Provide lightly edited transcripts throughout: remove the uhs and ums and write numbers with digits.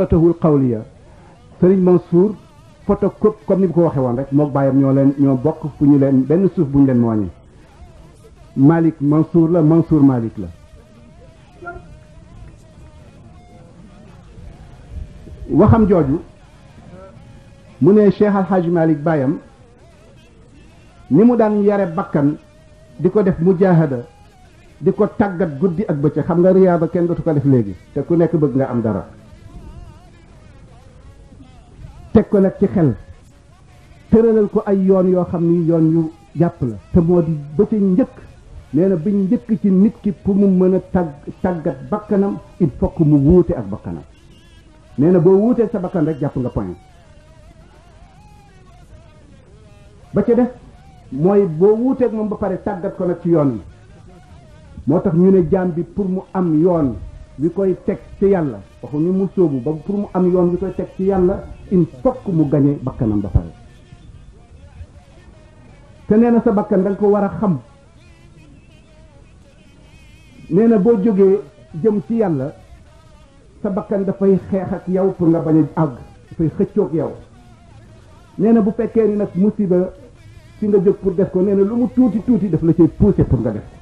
photowul qawliya Serigne Mansour photo comme ni bu ko waxee woon rek mook bàyyam ñoo bokk fu ñu leen benn suuf bu ñu leen mooñee Malick Mansour la Mansour Malick la waxam jooju mu ne Cheikh Al Hadj Malick bàyyam ni mu daan yare bakkan di ko def mujahada di ko tàggat guddi ak bëccëg xam nga riyaada kenn dootu ko def léegi te ku nekk bëgg nga am dara teg ko nag ci xel tëralal ko ay yoon yoo xam ni yoon yu jàpp la te moo di ba ci njëkk nee na biñ njëkk ci nit ki pour mu mën a tàggat bakkanam il faut que mu wuute ak bakkanam nee na boo wuutee sa bakkan rek jàpp nga point ba ca def mooy boo wuuteeg moom ba pare tàggat ko nag ci yoon wi moo tax ñu ne jaam bi pour mu am yoon wi koy teg ci yàlla waxu ñu mu sóobu ba pour mu am yoon wi koy teg ci yàlla il faut que mu gañe bakkanam ba pare te nee na sa bakkan da nga ko war a xam nee na boo jógee jëm ci yàlla sa bakkan dafay xeex ak yow pour nga bañ a àgg dafay xëccoog yow nee na bu fekkee ni nag musiba fi nga jóg pour def ko nee na lu mu tuuti tuuti daf la cay pousser pour nga def ko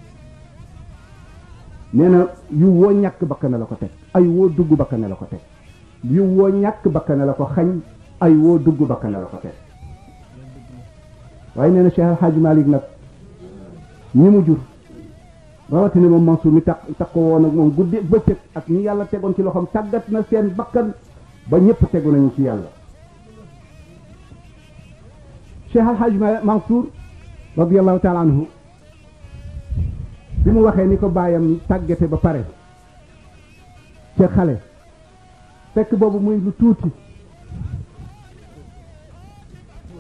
nee na yu woo ñàkk bakkane la ko teg ay woo dugg bakkane la ko teg yu woo ñàkk bakkane la ko xañ ay woo dugg bakkane la ko teg waaye nee na Cheikh Al Hadj Malick nag ñi mu jur rawatina moom Mansour mi tax ko woon ak moom guddi bëccëg ak ñi yàlla tegoon ci loxoom tàggat na seen bakkan ba ñëpp tegu nañu ci yàlla Cheikh Al Hadj Mansour radiyallahu taala anhu bi mu waxee ni ko bàyyam tàggate ba pare ca xale fekk boobu muy lu tuuti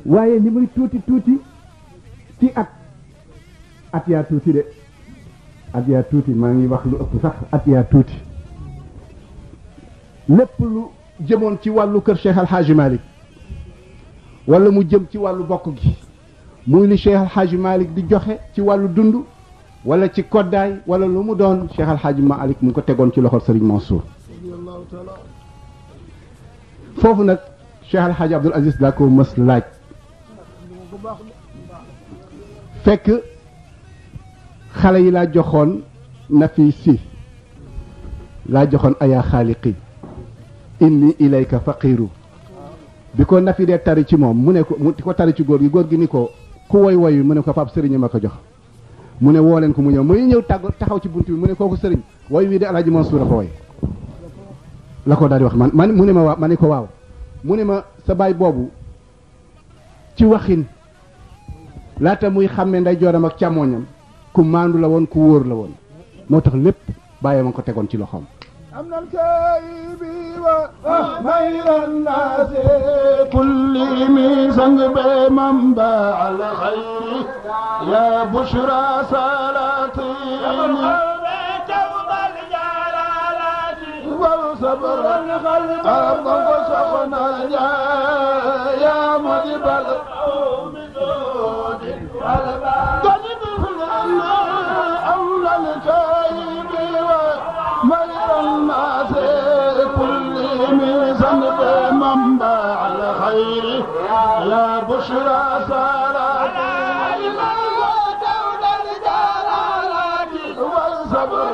waaye li muy tuuti tuuti ci at yaa tuuti de at yaa tuuti maa ngi wax lu ëpp sax at yaa tuuti lépp lu jëmoon ci wàllu kër Cheikh Al Hadj Malick wala mu jëm ci wàllu bokk gi muy li Cheikh Al Hadj Malick di joxe ci wàllu dund wala ci koddaay wala lu mu doon Cheikh Al Hadj Malick mu ngi ko tegoon ci loxol Serigne Mansour foofu nag Cheikh Al Hadj Abdoul Aziz daa ko mës laaj fekk xale yi laa joxoon nafi si laa joxoon ayaa xaaliqi inni ilayka faqiru bi ko nafi dee tari ci moom mu ne ko mu ko tari ci góor gi ni ko ku woy woy mu ne ko Pape Serigne ma ko jox mu ne woo leen ko mu ñëw muy ñëw taxaw ci bunt bi mu ne kooku Serigne woy wii de Alaaji Mansour a ko woy la ko daal di wax man mu ne ma waaw ma ne ko waaw mu ne ma sa baay boobu ci waxin laata muy xàmmee nday jooram ak càmmooñam ku maandu la woon ku wóor la woon moo tax lépp bàyyi ma ko tegoon ci loxoom am nan kaybi wa mayran naasi kulli mi sang be man ba al khayr ya bushra salatin والصبر أرض وسخنا يا مجيب القوم زود قلب أولى الكيب ومير الناس كل ميزان بمنبع الخير يا بشرى صلاة والصبر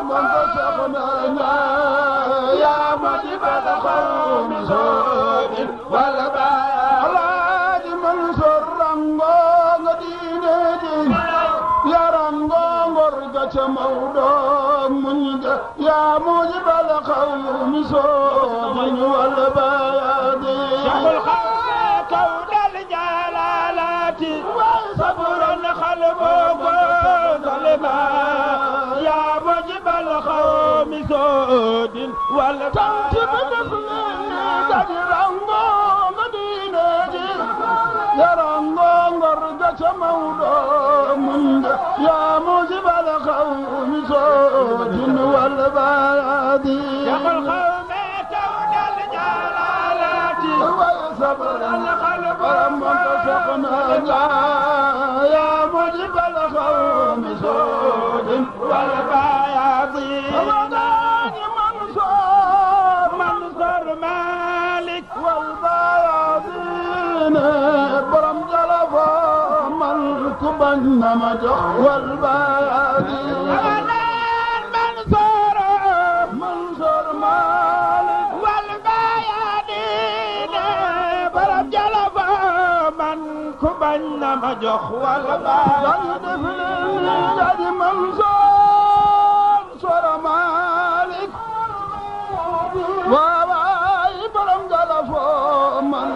من تصفنا يا مجيب القوم زود والباء الحاج منصور رنغو ديني يا رنغو ورجة مودو منك يا مجيب القوم زود والباء شيخ الخلق كون الجلالات وصبر خلفه ظلما يا مجيب القوم زود والتنتب نفلنا تجرنغو مدينة يرنغو ورجة مولو منك يا مجيب القوم زود والبادي يا القوم كون الجلالات وصبر القلب من تسقنا يا مجيب القوم زود والبادي كبن مجح والبادي منصور مالك والبيادين برب جلفا من كبن مجح والبادي منصور مالك واواي برم جلفا من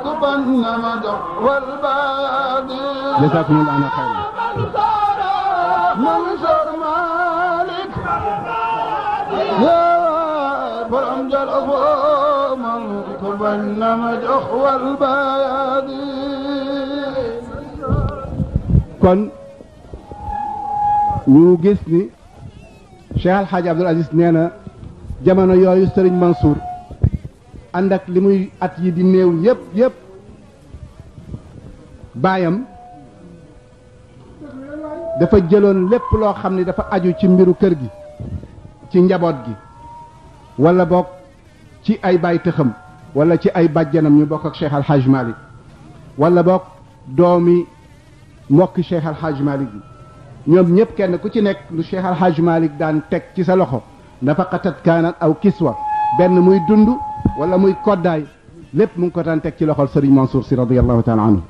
كبن مجح والبادي جزاكم الله عنا خيرا منصور مالك يا برم جلفا من كبن مجح والبادي kon ñu gis ni Cheikh Al Hadj Abdoul Aziz nee na jamono yooyu Serigne Mansour ànd ak li muy at yi di néew yépp baayam dafa jëloon lépp loo xam ni dafa aju ci mbiru kër gi ci njaboot gi wala bokk ci ay baay tëxam wala ci ay bàjjanam ñu bokk ak Cheikh Al Hadj Malick wala bokk doomi mbokki Cheikh Al Hadj Malick bi ñoom ñëpp kenn ku ci nekk lu Cheikh Al Hadj Malick daan teg ci sa loxo nafaqatat kaanat aw kiswa benn muy dund wala muy koddaay lépp mu ngi ko daan teg ci loxol Serigne Mansour Sy radiyallahu taala anhu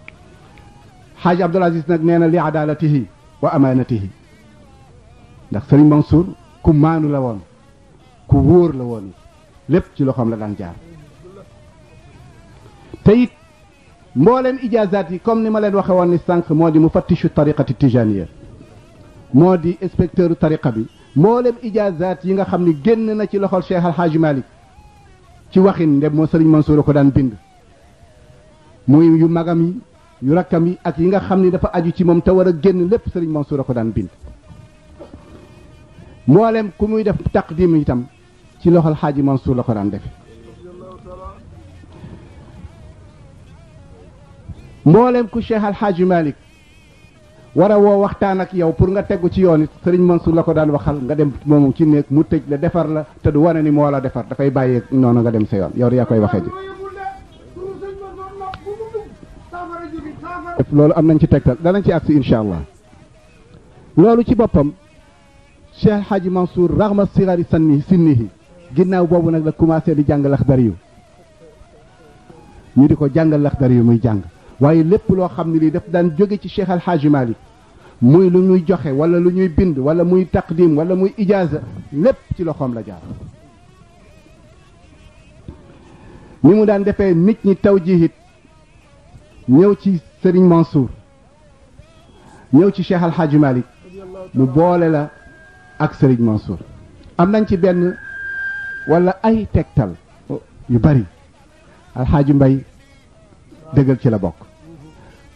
Hadj Abdoul Aziz nag nee na li adalatihi wa amanatihi ndax Serigne Mansour ku maanu la woon ku wóor la woon lépp ci loxoom la daan jaar te it mboolem ijaazaat yi comme ni ma leen waxe woon ni sànq moo di mufattishu tariqati tijaniya moo di inspecteur tariqa bi mboolem ijaazaat yi nga xam ni génn na ci loxol Cheikh Al Hadj Malick ci waxin ndem moo Serigne Mansour ko daan bind muy yu magam yi yu rakkam yi ak yi nga xam ni dafa aju ci moom te war a génn lépp Serigne Mansour ko daan bind mboolem ku muy def taqdim itam ci loxol Hadji Mansour la ko daan defe mboolem ku Cheikh Al Hadj Malick war a woo waxtaan ak yow pour nga tegu ci yoon it Serigne Mansour la ko daan waxal nga dem moomu ci néeg mu tëj la defar la te du wane ni moo la defar dafay bàyyee noonu nga dem sa yoon yow yaa koy waxee ji loolu am nañ ci tegtal danañ ci agsi incha allah loolu ci boppam Cheikh Al Hadj Mansour raxma sigari sinnihi ginnaaw boobu nag la commencé di jàng Laxdari yu ñu di ko jàngal Laxdari yu muy jàng waaye lépp loo xam ne lii daf daan jóge ci Cheikh Al Hadj Malick muy lu ñuy joxe wala lu ñuy bind wala muy taqdim wala muy ijaaza lépp ci loxoom la jaar ni mu daan defee nit ñi tawjihit ñëw ci Serigne Mansour ñëw ci Cheikh Al Hadj Malick mu boole la ak Serigne Mansour am nañ ci benn wala ay tegtal yu bari Al Hadj Mbay dëggal ci la bokk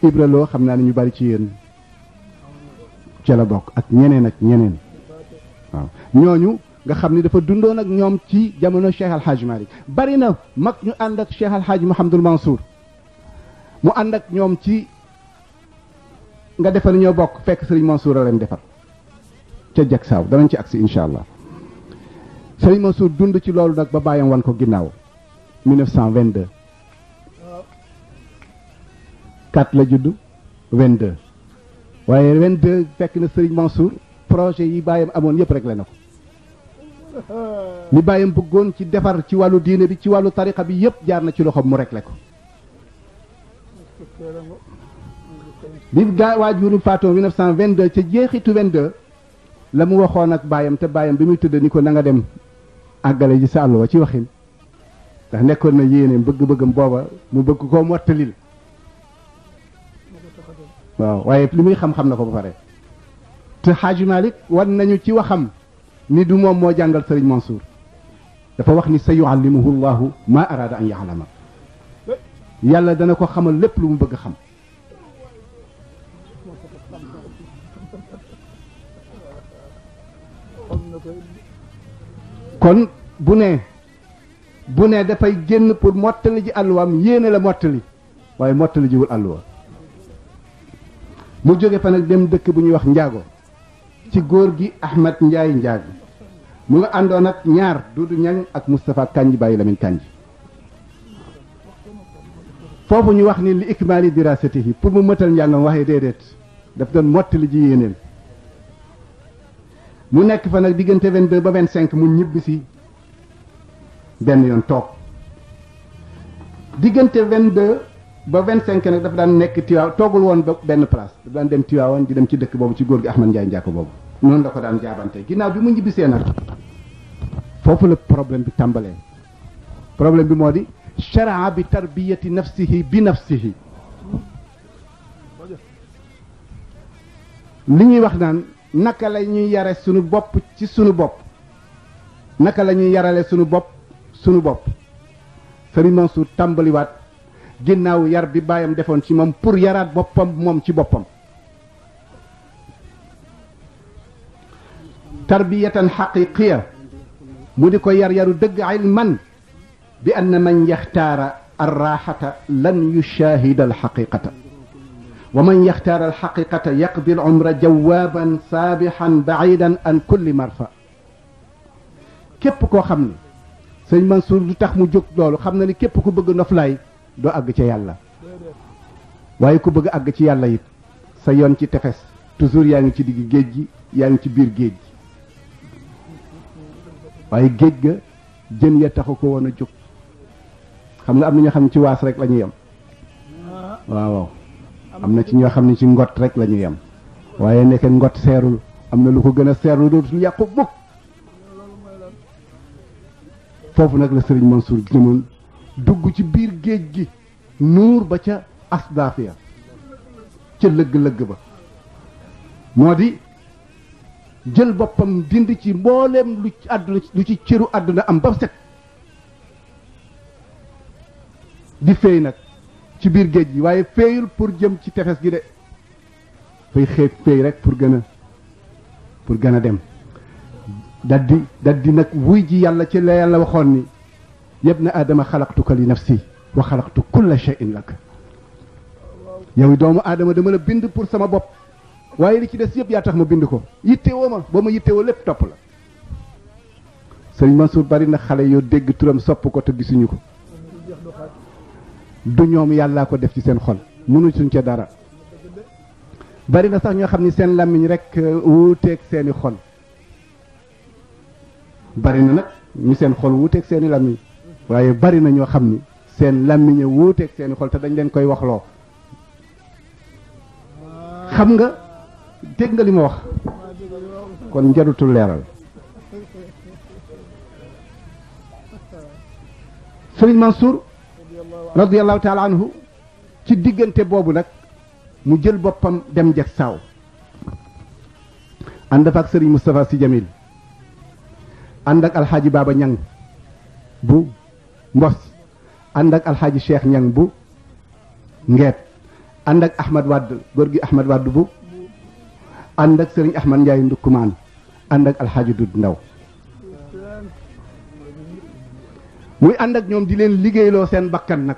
Ibra Lo xam naa ne ñu bari ci yéen ci la bokk ak ñeneen waaw ñooñu nga xam ni dafa dundoon ak ñoom ci jamono Cheikh Al Hadj Malick bari na mag ñu ànd ak Cheikh Al Hadj Mouhamadul Mansour mu ànd ak ñoom ci nga defar ñoo bokk fekk Serigne Mansour a leen defar ca jag saaw danañ ci agsi incha allah Serigne Mansour dund ci loolu nag ba bàyyam wan ko ginnaaw 1922 4 la judd 22 waaye 22 fekk na Serigne Mansour projet yi bàyyam amoon yëpp réglé na ko li bàyyam bëggoon ci defar ci wàllu diine bi ci wàllu tariqa bi yëpp jaar na ci loxoom mu réglé ko bi waajuru faatoo 1922 ca jeexitu 22 la mu waxoon ak bàyyam te bàyyam bi muy tëdd ni ko na nga dem àggale ji sa àll wa ci waxin ndax nekkoon na yéeneem bëgg-bëggam booba mu bëgg koo mottalil waaw waaye li muy xam-xam na ko ba pare te Hadji Malick wan nañu ci waxam ni du moom moo jàngal Serigne Mansour dafa wax ni sa yuallimuhu llahu ma arada an yaalama yàlla dana ko xamal lépp lu mu bëgg xam kon bu ne dafay génn pour mottali ji àlluwaam yéene la mottali waaye mottali jiwul àlluwa mu jóge fa nag dem dëkk bu ñuy wax njaago ci góor gi Ahmed Ndiaye Ndiago mu nga àndoon ak ñaar Dudu Ñang ak Moustapha Kanji Baye Lamine Kanji foofu ñu wax ni li ikmaali dirasatihi pour mu mëtal njàngam waxee déedéet daf doon mottali ji yéeneem mu nekk fa nag diggante 22 ba 25 mu ñibbi si benn yoon toog diggante 22 ba 25 nag dafa daan nekk Tiwaawan toogul woon ba benn place dafa daan dem Tiwaawan di dem ci dëkk boobu ci góor gi Ahmad Njaay Njàkko boobu noonu la ko daan jaabante ginnaaw bi mu ñibbisee nag foofu la problème bi tàmbalee problème bi moo di sharaa bi tarbiyati nafsihi bi nafsihi li ñuy wax naan naka la ñuy yare sunu bopp ci sunu bopp naka la ñuy yarale sunu bopp Sëriñ Mansour tàmbaliwaat ginnaaw yar bi baayam defoon ci moom pour yaraat boppam moom ci boppam tarbiyatan xaqiqiya mu di ko yar yaru dëgg ilman bi anna man yaxtaara arraxata lan yushahida alxaqiqata wa man yaxtaara alxaqiqata yaqdi alumra jawaaban saabixan bacidan an kulli marfa képp koo xam ne sëñ Mansour du tax mu jóg loolu xam na ni képp ku bëgg noflaay doo àgg ca yàlla waaye ku bëgg àgg ci yàlla it sa yoon ci tefes toujours yaa ngi ci digg géej gi yaa ngi ci biir géej gi waaye géej ga jën ya taxu ko woon a jóg xam nga am na ñoo xam ne ci waas rek la ñu yem waaw am na ci ñoo xam ne ci ngot rek la ñu yem waaye nekk ngot seerul am na lu ko gën a seerlu dootul yàqu mukk foofu nag la Sëriñ Mansour jëmoon dugg ci biir géej gi nuur ba ca asdaafiya ca lëgg-lëgg ba moo di jël boppam dindi ci mbooleem lu ci àdduna lu ci cëru àdduna am ba set di féey nag ci biir géej gi waaye féeyul pour jëm ci tefes gi de fay féey rek pour gën a dem daldi nag wuy ji yàlla ci la yàlla waxoon ni yabna aadama xalaqtuka li nafsi wa xalaqtu kulla shay'in lak yow doomu aadama dama la bind pour sama bopp waaye li ci des yëpp yaa tax ma bind ko yittewoo ma ba ma yittewoo lépp topp la Sëriñ Mansour bari na xale yoo dégg turam sopp ko te gisuñu ko du ñoom yàllaa ko def ci seen xol mënuñ suñ ca dara bari na sax ñoo xam ni seen làmmiñ rek wuuteeg seeni xol bari na nag ñu seen xol wuuteeg seeni làmmiñ waaye bari na ñoo xam ni seen làmmiñ wuuteeg seeni xol te dañ leen koy waxloo xam nga dégg nga li ma wax kon njarutul leeral Sëriñ Mansour radiyallahu taala anhu ci diggante boobu nag mu jël boppam dem jag saaw ànd fa ak Sëriñ Moustapha Sy Jamil ànd ak alxaaji Baaba Ñang bu Mbos ànd ak alxaaji Cheikh Ñang bu Ngeet ànd ak Ahmad Wadd góor gi Ahmad Wadd bu ànd ak Sëriñ Ahmad Njaay Ndukkumaan ànd ak alxaaji Dud Ndaw muy ànd ak ñoom di leen liggéeyloo seen bakkan nag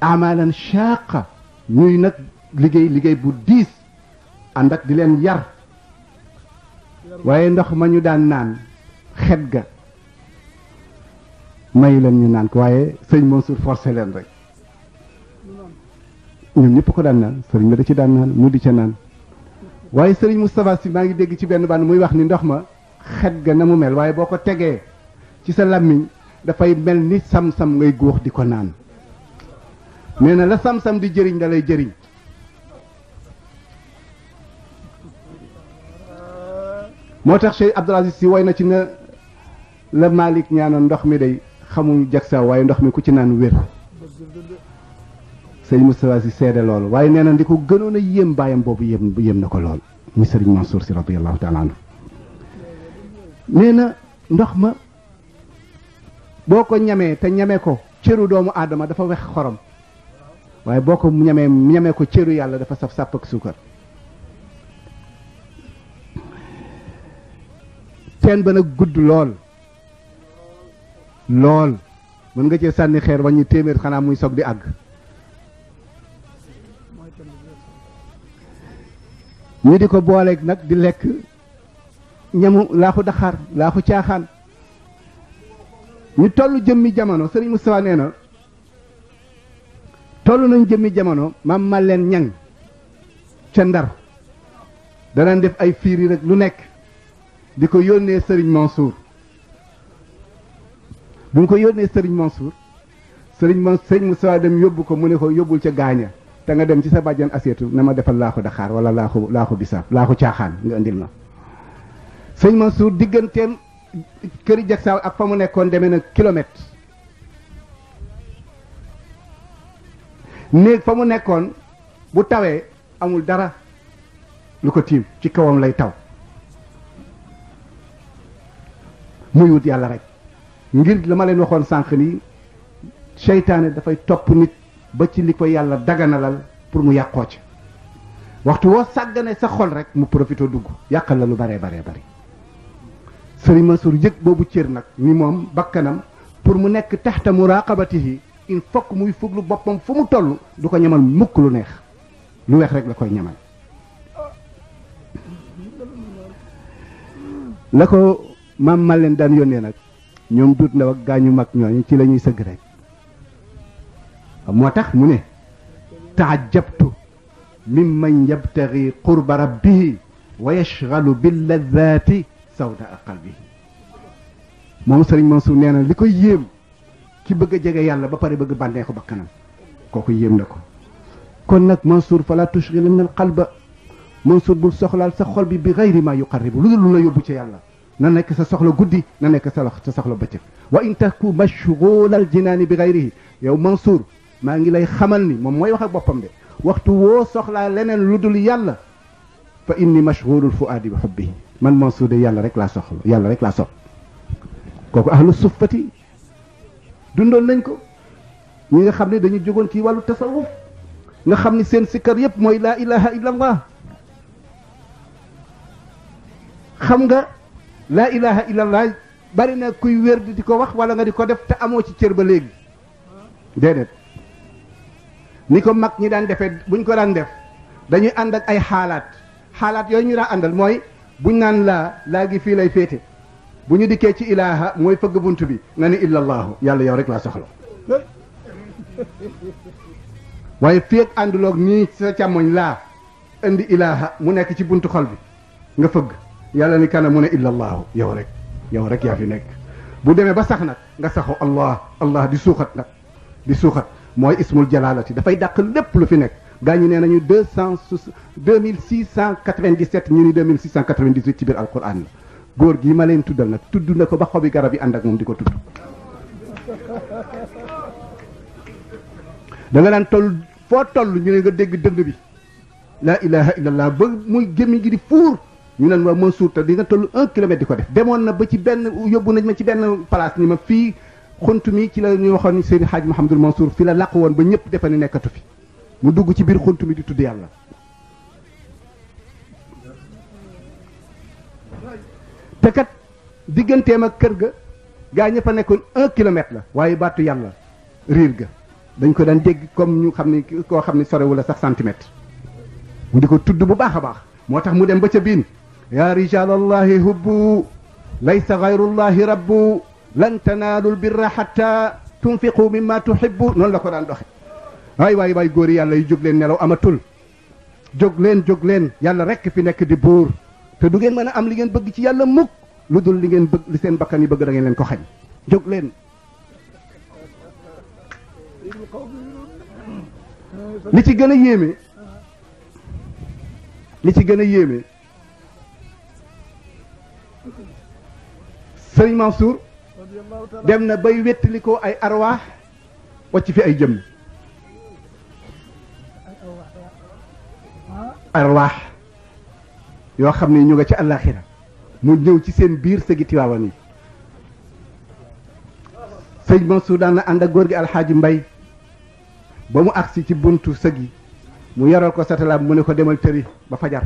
amalan shaqa ñuy nag liggéey bu diis ànd ak di leen yar waaye ndox ma ñu daan naan xet ga mayu leen ñu naan ko waaye sëñ Mansour forcé leen rek ñoom ñëpp ko daan naan sëriñ ma da ci daan naan mu di ca naan waaye sëriñ Moustapha Sy maa ngi dégg ci benn bànn muy wax ni ndox ma xet ga na mu mel waaye boo ko tegee ci sa làmmiñ dafay mel ni sam-sam ngay góox di ko naan nee na la sam-sam di jëriñ da lay jëriñ moo tax Cheikh Abdoul Aziz Sy woy na ci na la Malick ñaanoon ndox mi day xamul jag sa waaye ndox mi ku ci naan wér sëñ Moustapha Sy seede loolu waaye nee na ndi ko gënoon a yéem baayam boobu yéem na ko lool muy Sëriñ Mansour Sy radiyallahu taala anhu nee na ndox ma boo ko ñamee te ñame ko cëru doomu aadama dafa wex xorom waaye boo ko ñamee ko cëru yàlla dafa saf sàpp ak suukar teen ba nag gudd lool mën nga cee sànni xeer waññi téeméer xanaa muy soog di àgg ñu di ko booleeg nag di lekk ñamu laaxu daxaar laaxu caaxaan ñu toll jëmmi jamono Sëriñ Moustapha nee na toll nañ jëmmi jamono maam Maleen Ñang ca Ndar danaan def ay fiiri rek lu nekk di ko yónnee Serigne Mansour bu mu ko yónnee Serigne Mansour sëñ Moussa dem yóbbu ko mu ne ko yóbbul ca gaaña te nga dem ci sa bàjjan aseetu na ma defal laaxu daxaar wala laaxu bisaab laaxu caaxaan nga indil ma sëñ Mansour digganteem këri Jaksaaw ak fa mu nekkoon demee na kilomètre néeg fa mu nekkoon bu tawee amul dara lu ko tiim ci kawam lay taw muy wut yàlla rek ngir la ma leen waxoon sànq ni seytaane dafay topp nit ba ci li ko yàlla daganalal pour mu yàqoo ci waxtu woo sàggane sa xol rek mu profité dugg yàqal la lu baree baree bari Sëriñ Mansour yëg boobu cër nag ni moom bakkanam pour mu nekk taxta muraqabatihi il faut que muy fuglu boppam fu mu toll du ko ñamal mukk lu neex lu weex rek la koy ñamal la ko maam mal leen daan yónnee nag ñoom dut ndaw ak gaañu mag ñooñu ci la ñuy sëgg rek moo tax mu ne taajabtu mimman yabtagi qurba rabbihi wa yashgalu billadaati sawdaa qalbihi moom Sëriñ Mansour nee na li koy yéem ki bëgg a jege yàlla ba pare bëgg bànneexu ba kanam kooku yéem na ko kon nag Mansour fala tushghilanna al qalba Mansour bul soxlaal sa xol bi gayri ma yuqarribu lu dul lu la yóbbu ci yàlla na nekk sa soxla guddi na nekk sa soxla bëccëg wa in taku mashghul al jinaani bi gayrihi yow Mansour maa ngi lay xamal ni moom mooy wax ak boppam de waxtu woo soxlaa leneen lu dul yàlla fa inni mashghulul fuaadi bi hubbihi man Mansour de yàlla rek laa soxla yàlla rek laa sopp kooku ahlu suffati dundoon nañ ko ñi nga xam ne dañu jógoon ci wàllu tasawuf nga xam ni seen sikkar yépp mooy laa ilaha illa allah xam nga laa ilaha illa allah bari na kuy wér di ko wax wala nga di ko def te amoo ci cër ba léegi déedéet ni ko mag ñi daan defee buñ ko daan def dañuy ànd ak ay xaalaat yooyu ñu daan àndal mooy buñ naan laa gi fii lay féete bu ñu dikkee ci ilaha mooy fëgg bunt bi nga ni illallahu yàlla yow rek laa soxla waaye fii ak ànduloog nii sa càmmoñ laa indi ilaha mu nekk ci buntu xol bi nga fëgg yàlla ni kana mu ne illallahu yow rek yaa fi nekk bu demee ba sax nag nga saxo allah di suuxat nag di suuxat mooy ismul jalalati dafay dàq lépp lu fi nekk gaa ñi nee nañu 2697 ñu ni 2698 ci biir alquran la góor gi ma leen tuddal nag tudd na ko ba xobi garab yi ànd ak moom di ko tudd da nga daan toll foo toll ñu ne nga dégg dënd bi laa ilaha illallah ba muy gémmiñ gi di fuur ñu naan waa Mansour te di nga toll 1 kilomètre di ko def demoon na ba ci benn yóbbu nañ ma ci benn place ni ma fii xunt mi ci la ñu waxoon ni Seydi Hadj Mouhamadul Mansour fi la làqu woon ba ñëpp defe ni nekkatu fi mu dugg ci biir xunt mi di tudd yàlla te kat digganteem ak kër ga gaa ñëpp a nekkoon 1 kilomètre la waaye baatu yàlla riir ga dañ ko daan dégg comme ñu xam ni koo xam ni sorewula sax centimètre mu di ko tudd bu baax a baax moo tax mu dem ba ca biin yaa rijalallahi hubbu laysa gayrullahi rabbu lan tanaalul birra xatta tunfiqu mimma tuhibbu noonu la ko daan doxe waay góori yàlla yi jóg leen nelaw amatul jóg leen yàlla rekk fi nekk di buur te du ngeen mën a am li ngeen bëgg ci yàlla mukk lu dul li ngeen bëgg li seen bakkan yi bëgg da ngeen leen ko xañ jóg leen li ci gën a yéeme Sëriñ Mansour dem na bay wettali ko ay arwaax wacc fi ay jëm arwaax yoo xam ne ñu nga ci àllaaxira mu ñëw ci seen biir sëgi Tiwaawan yi sëñ Mansour daan na ànd ak góor gi alxaaji Mbay ba mu agsi ci buntu sëgi mu yoral ko satalaam mu ne ko demal tëri ba fajar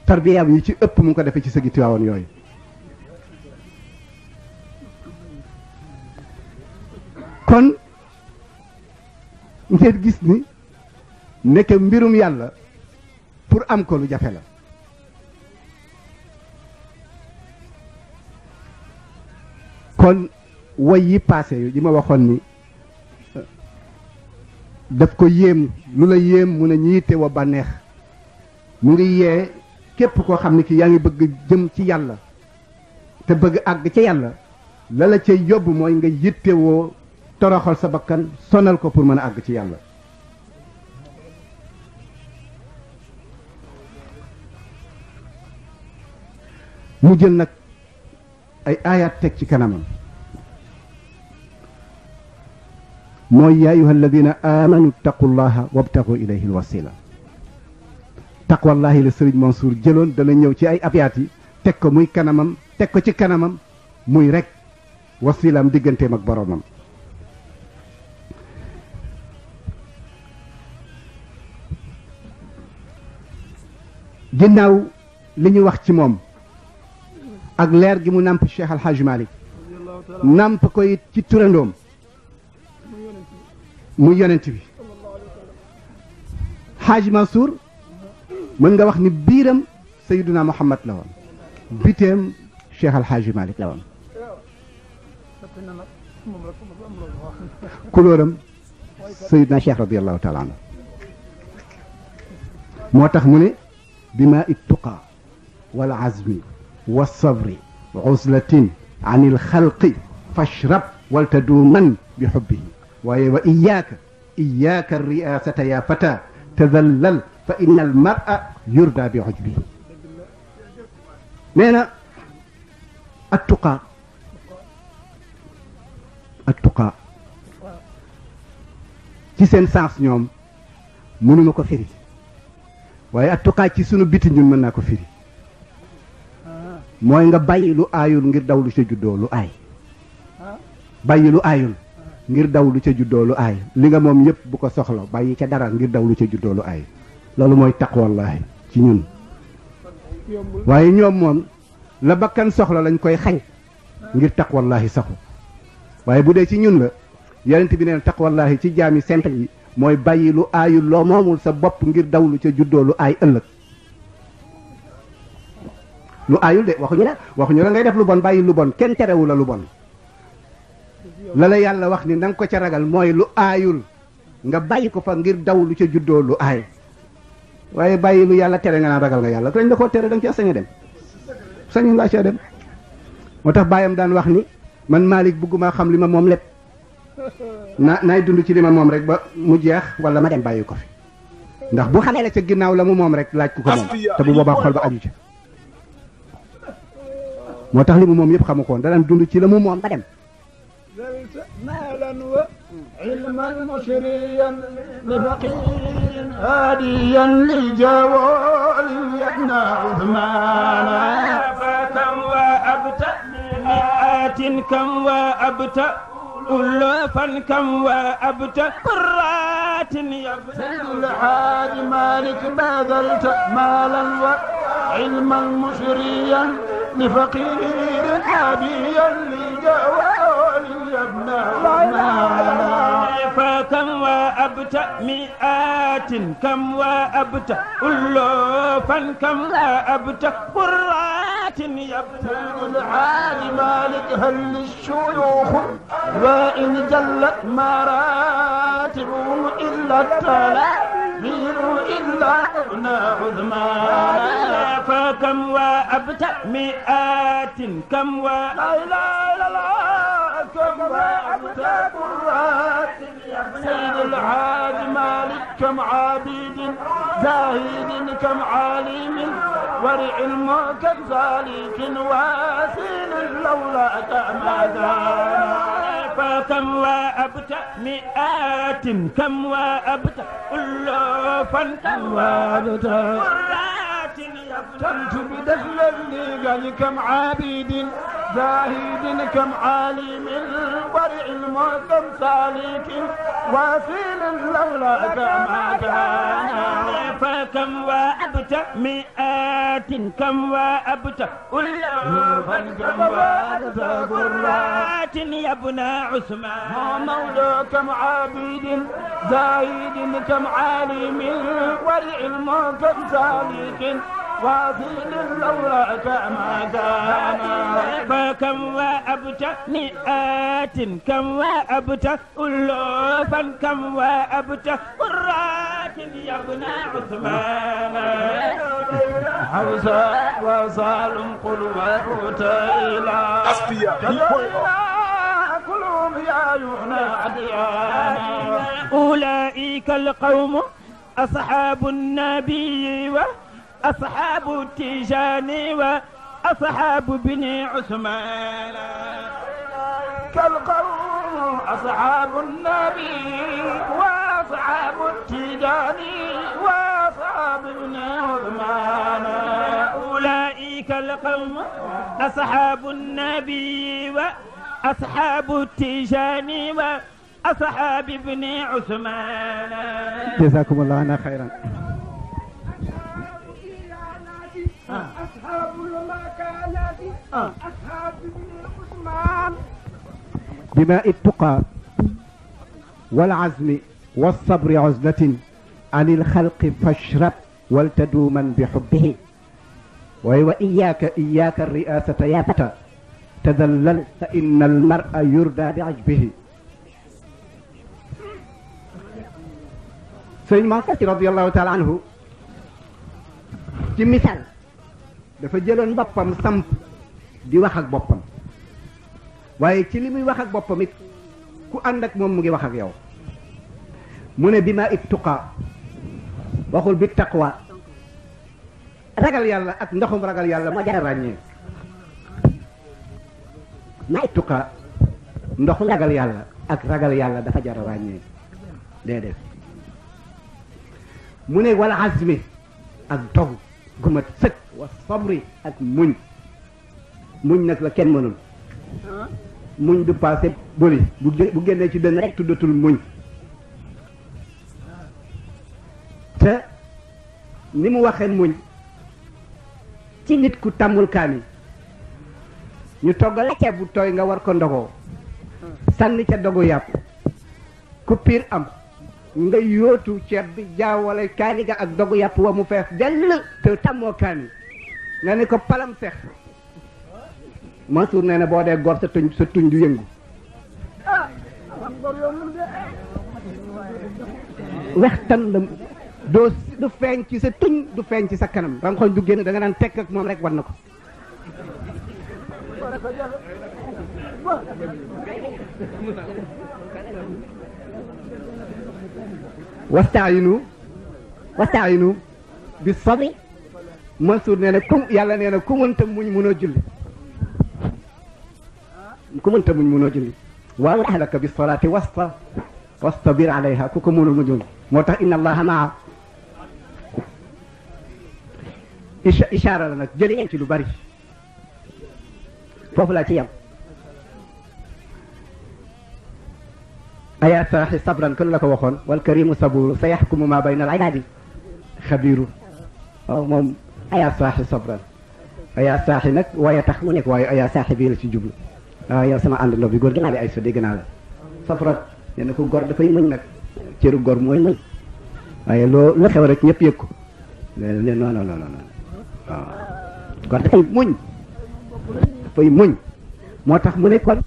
tarbiyaam yi ci ëpp mu ngi ko defee ci sëgi Tiwaawan yooyu kon ngeen gis ni nekk mbirum yàlla pour am ko lu jafe la kon way yi passé yu ji ma waxoon ni daf ko yéem lu la yéem mu ne ñi yitte wa bànneex mu ngi yee képp koo xam ne ki yaa ngi bëgg jëm ci yàlla te bëgg àgg ci yàlla la la cay yóbbu mooy nga yittewoo toroxal sa bakkan sonal ko pour mën a àgg ci yàlla mu jël nag ay aayaat teg ci kanamam mooy yaa ayuha alladina amanu taqullaha wabtagu ilayhi alwasila taqwallahi la Sëriñ Mansour jëloon dana ñëw ci ay abyaat yi teg ko muy kanamam teg ko ci kanamam muy rek wasilaam digganteem ak boromam ginnaaw li ñu wax ci moom ak leer gi mu nàmp Cheikh Al Hadj Malick nàmp ko it ci turandoom muy yonent bi Hadj Mansour mën nga wax ni biiram Sayyiduna Muhammad la woon biteem Cheikh Al Hadj Malick la woon kulóoram Sayyiduna Cheikh radiyallahu taala anhu moo tax mu ne بماء التقى والعزم والصبر عزلة عن الخلق فاشرب ولتدوما بحبه وإياك الرئاسة يا فتى تذلل فإن المرء يردى بعجبه نينا التقى ci seen sens ñoom mënuma ko firi waaye attuqaa ci sunu biti ñun mën naa ko firi mooy nga bàyyi lu aayul ngir daw lu ca juddoo lu aay bàyyi lu aayul ngir daw lu ca juddoo lu aay li nga moom yëpp bu ko soxla bàyyi ca dara ngir daw lu ca juddoo lu aay loolu mooy taqwallaahi ci ñun waaye ñoom moom la bakkan soxla lañ koy xañ ngir taqwallaahi saxu waaye bu dee ci ñun la yonent bi neen taqwallaahi ci jaami simple yi mooy bàyyi lu aayul loo moomul sa bopp ngir daw lu ca juddoo lu aay ëllëg lu aayul de waxuñu la ngay def lu bon bàyyi lu bon kenn terewu la lu bon la la yàlla wax ni na nga ko ca ragal mooy lu aayul nga bàyyi ko fa ngir daw lu ca juddoo lu aay waaye bàyyi lu yàlla tere nga naan ragal nga yàlla dañ la koo tere da nga ci sañ a dem sañu ngaa ca dem moo tax bàyyam daan wax ni man Malick bëgguma xam li ma moom lépp naay dund ci li ma moom rek ba mu jeex wala ma dem bàyyi ko fi ndax bu xamee la ca ginnaaw la mu moom rek laaj ku ko moom te bu boobaa xol ba aju ca moo tax li mu moom yëpp xamu ko woon danaan dund ci la mu moom ba dem مالا وعلما مشريا لفقير هاديا لجوال يبنى عثمانا فكم وأبتأ مئات كم وأبتأ ألوفا كم وأبتأ قرات يبنى الحاج مالك بذلت مالا وعلما مشريا لفقير هاديا لجوال يبنى عثمانا فكم وأبتأ مئات كم وأبتأ ألوفا كم وأبتأ قرات يبنى الحاج مالك هل للشيوخ وإن جلت مراتبهم إلا التلاميذ إلا ابن عثمان فكم وأبتأ مئات كم لا إله إلا الله كم وأبتأ قرات سيد الحاج مالك كم عابد زاهد كم عالم ورع كم سالك واسل لولاك ما دان فكم وأبتأ مئات كم وأبتأ ألوفا كم وأبتأ قرات يبتلت بدخل اللي كم عابد زاهد كم عالم ورع كم سالك واسل لولاك ما كان فكم وأبتأ مئات كم وأبتأ ألوفا كم وأبتأ قرات يبنى عثمان مولى كم عابد زاهد كم عالم ورع كم سالك واصل لولاك ما كان فكم وأبت مئات كم وأبت ألوفا كم وأبت قرات يا ابن عثمان حوزة وصال قل وأوتيلا كلهم يا يناديان أولئك القوم أصحاب النبي وأصحاب التيجان وأصحاب بن عثمان كالقوم أصحاب النبي وأصحاب التيجان وأصحاب ابن عثمان أولئك القوم أصحاب النبي وأصحاب التيجان وأصحاب ابن عثمان جزاكم الله عنا خيرا أصحاب المكانات أصحاب ابن عثمان بماء التقى والعزم والصبر عزلة عن الخلق فاشرب ولتدوما بحبه وإياك الرئاسة يا فتى تذلل فإن المرء يردى بعجبه سيد مانكة رضي الله تعالى عنه ci misaal dafa jëloon boppam samp di wax ak boppam waaye ci li muy wax ak boppam it ku ànd ak moom mu ngi wax ak yow mu ne bi ma it tuqaa waxul bi taqwa ragal yàlla ak ndoxum ragal yàlla moo jar a ràññee ma it tuqaa ndoxum ragal yàlla ak ragal yàlla dafa jar a ràññee déedéet mu ne wala azmi ak dogu gu mat sëkk wa sabri ak muñ nag la kenn mënul muñ du passé boli bu génnee ci dënn rek tuddatul muñ te ni mu waxee muñ ci nit ku tàmmul kaani ñu toggal la ceeb bu tooy nga war ko ndogoo sànni ca dogu yàpp ku piir am nga yóotu ceeb bi jaawale kaani ga ak dogu yàpp wa mu fees dell te tàmmoo kaani nga ne ko palam seex Mansour nee na boo dee gor sa tuñ du yëngu wextan la du feeñ ci sa tuñ du feeñ ci sa kanam rangoñ du génn da nga naan tekk ak moom rek war na ko wastaayinu bi sabri Mansour nee na yàlla nee na ku mënta muñ mënoo julli waaw ahlaka bi salaati wastabir alayha ku ko mënul mu julli moo tax inna allaha maa ishaara la nag jëli ci lu bari foofu laa ci yam ayaa saaxi sabran kon la ko waxoon wal karimu saburu sa yaxkumu ma bayna al ibaadi xabiru waaw moom ayaa saaxi sabran ayaa saaxi nag waaye tax mu nekk waaye ayaa saaxi bii la ci jublu waaw yow sama àndandoo bi góor gën naa di ay so dégg naa la sabran nee na ko góor dafay muñ nag cëru góor mooy muñ waaye loo la xew rek ñëpp yëg ko non non non non waaw góor dafay muñ moo tax mu ne kon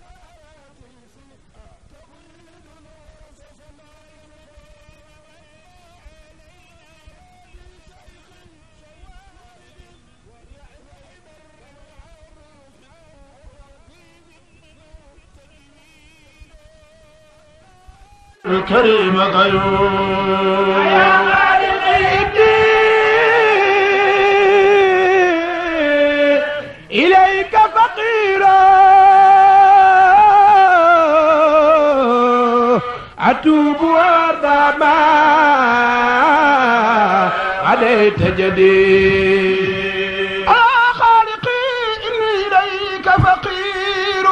الكريم غيور يا غالب إليك فقيرا أتوب وارضى ما عليت جديد خالقي إني إليك فقير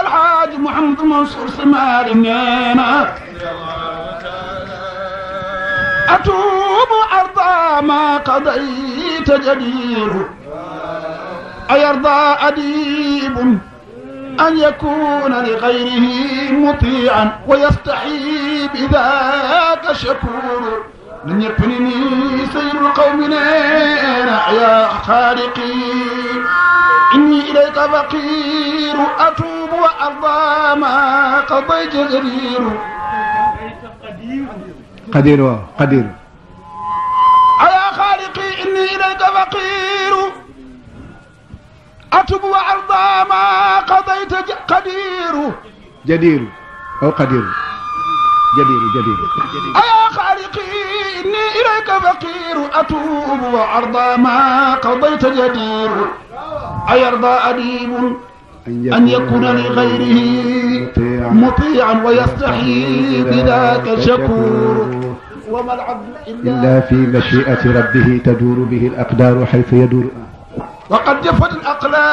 الحاج محمد منصور سمار منينا أتوب أرضى ما قضيت جدير أيرضى أديب أن يكون لغيره مطيعا ويستحي بذاك شكور نيبني سيد القوم نينا يا خالقي إني إليك فقير أتوب وأرضى ما قضيت غرير قدير قدير يا خالقي إني إليك فقير أتوب وأرضى ما قضيت قدير جدير أو قدير جدير يا خالقي إني إليك فقير أتوب وأرضى ما قضيت جدير أيرضى أديب أن يكون لغيره مطيعا ويستحي بذاك شكور وما العبد إلا في مشيئة ربه تدور به الأقدار حيث يدور وقد جفت الأقلام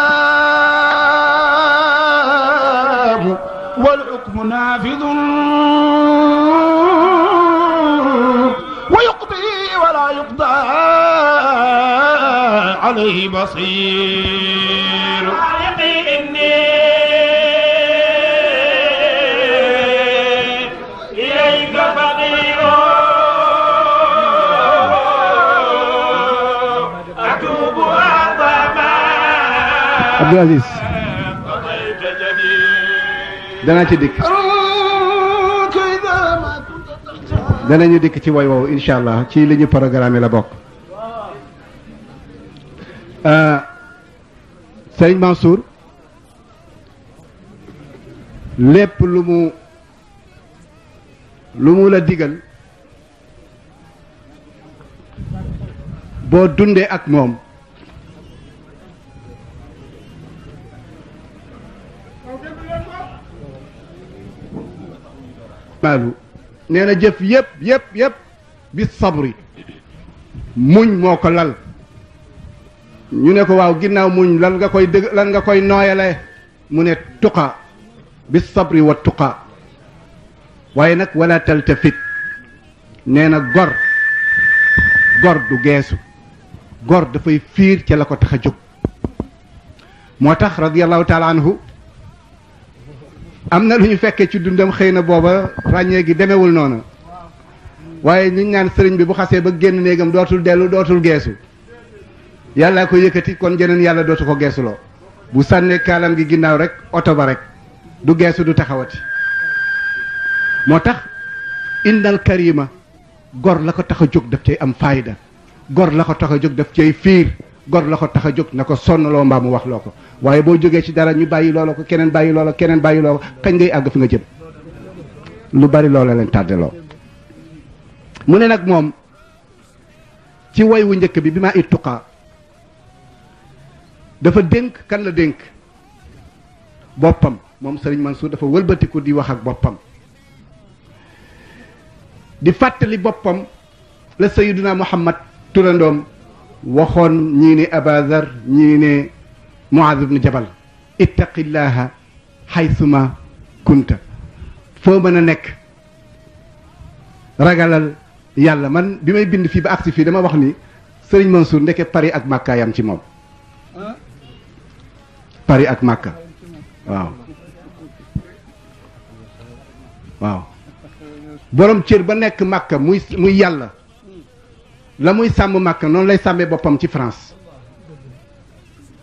والحكم نافذ ويقضي ولا يقضى عليه بصير إني إليك فقير أتوب أعظما عبد العزيز danaa ci dikk danañu dikk ci way woowu incha allah ci li ñu programme la bokk Sëriñ Mansour lépp lu mu la digal boo dundee ak moom maalu nee na jëf yëpp bi sabri muñ moo ko lal ñu ne ko waaw ginnaaw muñ lan nga koy nooyale mu ne tuqa bi sabri wa tuqa waaye nag wala taltafit nee na gor du geesu gor dafay fiir ca la ko tax a jóg moo tax radiyallahu taala anhu am na lu ñu fekkee ci dundam xëy na booba ràññee gi demewul noonu waaye ñu ñaan sëriñ bi bu xasee ba génn néegam dootul dellu dootul geesu yàlla ko yëkkati kon jeneen yàlla dootu ko geesuloo bu sànnee kaalam gi ginnaaw rek oto ba rek du geesu du taxawati moo tax innal karima gor la ko tax a jóg daf cay am faayda gor la ko tax a jóg daf cay fiir gor la ko tax a jóg na ko sonnaloo mbaa mu wax loo ko waaye boo jógee ci dara ñu bàyyi loola ko keneen bàyyi loola keneen bàyyi loola kañ ngay àgg fi nga jëm lu bari loola leen tàddeloo mu ne nag moom ci woy wu njëkk bi maa it tuqaa dafa dénk kan la dénk boppam moom Sëriñ Mansour dafa wëlbatiku di wax ak boppam di fàttali boppam la Sayyiduna Muhammad turandoom waxoon ñii ne Abazar ñii ne Muaz ibn Jabal ittaqillaha haysuma kunta foo mën a nekk ragalal yàlla man bi may bind fii ba agsi fii dama wax ni Sëriñ Mansour ndeke Paris ak Makka yam ci moom Paris ak Makka waaw borom cër ba nekk Makka muy yàlla la muy sàmm Makka noonu lay sàmmee boppam ci France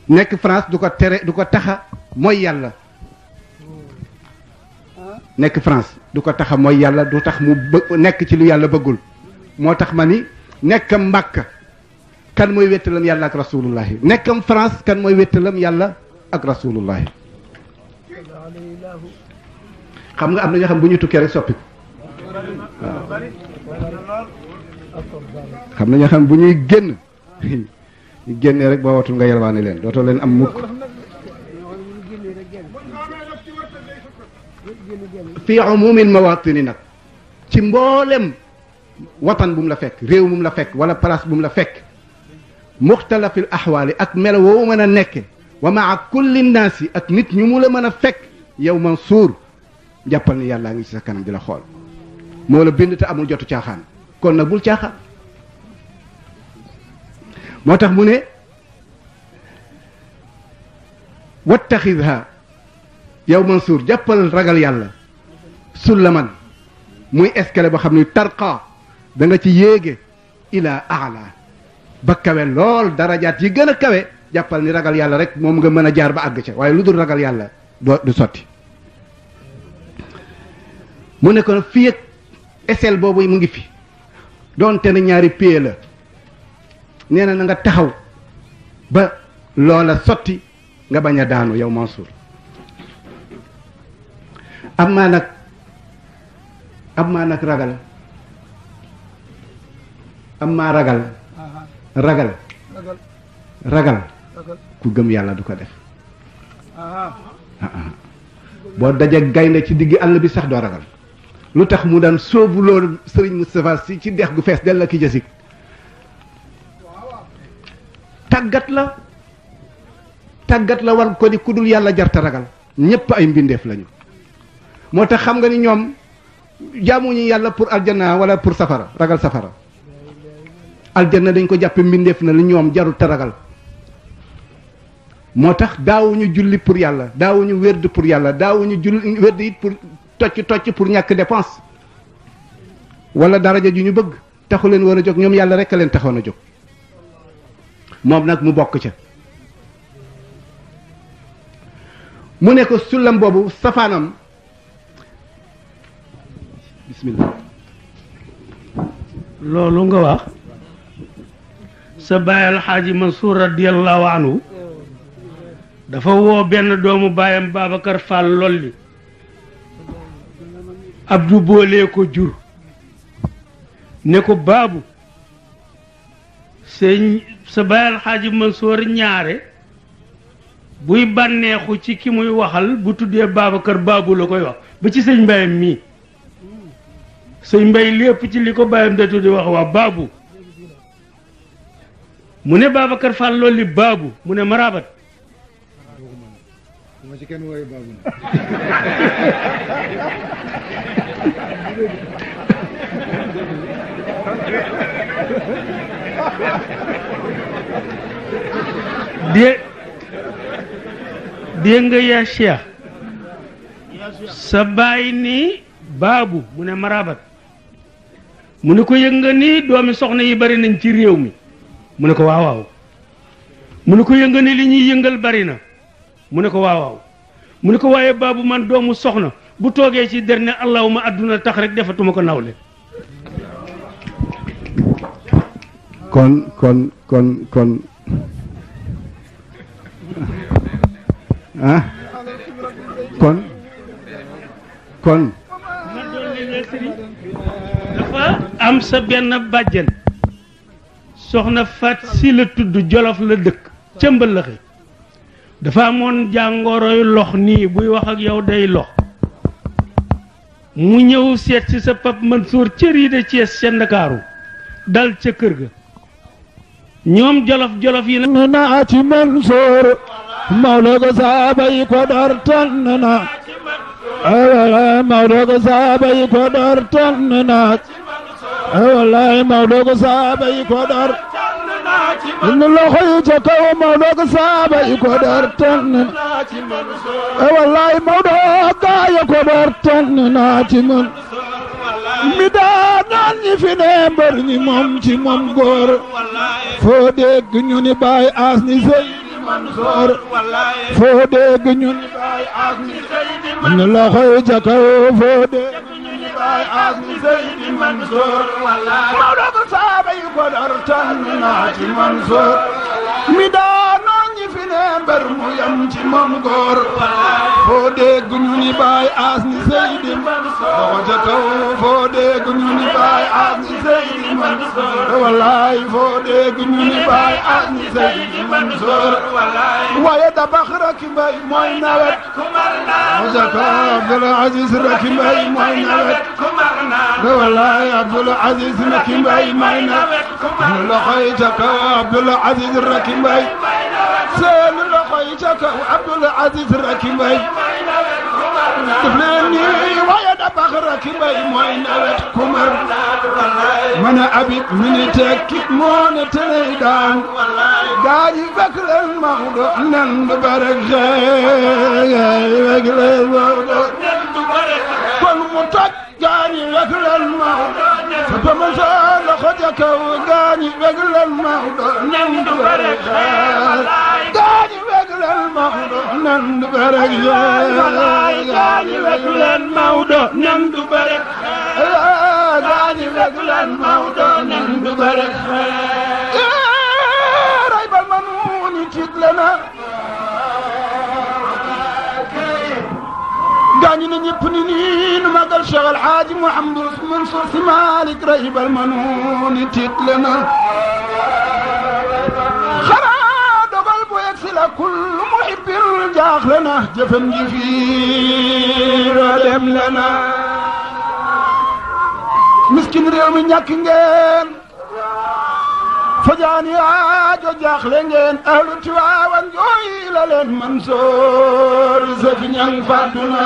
nekk France du ko tere du ko taxa mooy yàlla nekk France du ko taxa mooy yàlla du tax mu nekk ci lu yàlla bëggul moo tax ma ni nekkam Makka kan mooy wéttalam yàlla ak rasulullahi nekkam France kan mooy wéttalam yàlla ak rasulullahi xam nga am na ñoo xam bu ñu tukkee rek soppi waaw xam na ñoo xam bu ñuy génn ñu génnee rek boo watul nga yelwaane leen dootoo leen am mukk fii umumil mawatini nag ci mboolem watan bu mu la fekk réew bu mu la fekk wala place bu mu la fekk muxtalafil axwaali ak melo woo mën a nekke wa maa kulli naasi ak nit ñu mu la mën a fekk yow Mansour jàppal ni yàllaa ngi ci sa kanam di la xool moo la bind te amul jotu caaxaan kon nag bul caaxaan moo tax mu ne wattaxidha yow Mansour jàppal ragal yàlla sullaman muy escalier boo xam ni tarqa da nga ci yéege ila aala ba kawe lool darajaat yi gën a kawe jàppal ni ragal yàlla rek moom nga mën a jaar ba àgg ca waaye lu dul ragal yàlla du sotti mu ne ko fii ak échelle boobu mu ngi fi doonte ne ñaari pied la nee na nga taxaw ba loola sotti nga bañ a daanu yow Mansour am maa nag ragal am maa ragal ku gëm yàlla du ko def boo dajee gaynde ci digg àll bi sax doo ragal lu tax mu daan sóobu loolu Serigne Moustapha Sy ci dex gu fees del la ki jasik tàggat la war ko ni ku dul yàlla jarta ragal ñépp ay mbindeef lañu moo tax xam nga ni ñoom jaamuñu yàlla pour aljanna wala pour safara ragal safara aljanna dañ ko jàppe mbindeef na li ñoom jarul te ragal moo tax daawuñu julli pour yàlla daawuñu wérd pour yàlla daawuñu julli wérd it pour tocc pour ñàkk dépense wala daraja ju ñu bëgg taxu leen war a jóg ñoom yàlla rek a leen taxoon a jóg moom nag mu bokk ca mu ne ko sullam boobu safaanam bismillah loolu nga wax sa baay alxaaji Mansour radiyallahu anhu dafa woo benn doomu baayam Babacar Fall lolli Abdou boolee ko jur ne ko baabu sëñ sa baay alxaaji Mansour ñaare buy bànneexu ci ki muy waxal bu tuddee Babacar baabu la koy wax ba ci sëñ mbayam mii sëñ mbay lépp ci li ko bàyyam da tuddi wax waa baabu mu ne Babacar Fall lolli baabu mu ne marabat ci kenn wooye baabu dégg nga yaa Cheikh sa baay nii baabu mu ne marabat mu ne ko yëg nga ni doomi soxna yi bari nañ ci réew mi mu ne ko waaw waaw mu ne ko yëg nga ni li ñuy yëngal bari na mu ne ko waaw waaw mu ne ko waaye baabu man doomu soxna bu toogee ci der ne allahuma adduna tax rek defatuma ko nawle kon ah kon ma doon leen sëriñ dafa am sa benn bàjjen soxna Fat si la tudd Jolof la dëkk ca Mbëllëxe dafa amoon jàngoroy lox nii buy wax ak yow day lox mu ñëw seet ci sa pap Mansour cër yi de Cees ca Ndakaaru dal ca kër ga ñoom jolof yi na naa ci Mansour Maodo ko saaba yi ko door tànn na Maodo ko saaba yi ko door tànn na wallaay Maodo ko saaba yi ko door nu loxo yi ca kaw Maodo ko saaba yi ko door tànn na wallaay Maodo gaaya ko door tànn na ci man mi daa naan ñi fi ne mbër ñi moom ci moom góor foo dégg ñu ni baay aas ni Seydi Mansour foo dégg ñu ni baay aas ni Seydi Mansour nu loxo yi ca kaw foo dégg ñu ni baay aas ni Seydi Mansour Maodo ko saaba yi ko dar tànn naa ci Mansour mi daa naan ñi fi ne mbër mu yam ci moom góor foo dégg ñu ni baay aas ni Seydi Mansour loxo ca kaw foo dégg ñu ni baay aas ni Seydi Mansour wallaay foo dégg ñu ni baay aas ni Seydi Mansour waaye dabax rek mbay mooy nawet loxo ca kaw Abdul Aziz rek mbay mooy nawet wallaay Abdul Aziz rek mbay mooy nawet loxo yi ca kaw Abdul Aziz rek mbay seen loxo yi ca kaw Abdul Aziz rek mbay def leen nii waaye dabax rek mbay mooy nawet kumar man a abit mi ni tekki moo ne tey daan gaa ñi fekk leen Maodo nen du bare fekk leen Maodo kon mu toj gaa ñi fekk leen Maodo فتمسى لخدك وقاني بقل الموضوع نند برك قاني بقل الموضوع نند برك قاني بقل الموضوع نند برك قاني بقل الموضوع نند برك يا ريب المنون تدلنا gaañu na ñëpp ni nii nu magal Cheikh El Hadji Mouhamadou Mansour Sy Malick Rahibal Manouni tiit le na xanaa dogal bu yegg si la kullu muhibbin jaaxle na jëfam ji fii dem le na miskin réew mi ñàkk ngeen fajaani aajo jaaxle ngeen ahlu Tiwaawan jooy la leen Mansour sa fi ñang fàdduna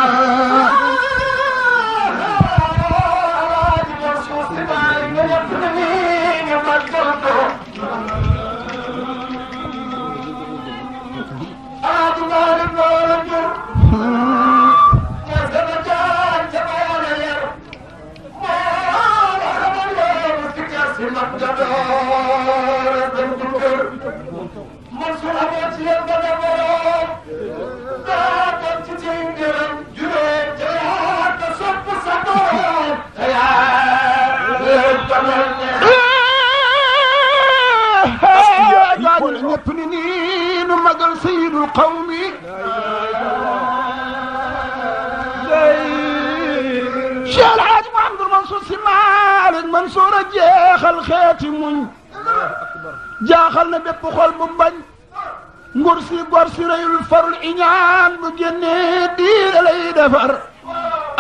ñëpp ni nii nu magal sayyidul qawmi Cheikh El Hadji Mouhamadou Mansour Sy Malick Mansour a jeexal xeeti muñ jaaxal na bépp xol bu bañ nguur si gor si reyul farul iñaan bu génnee diire lay defar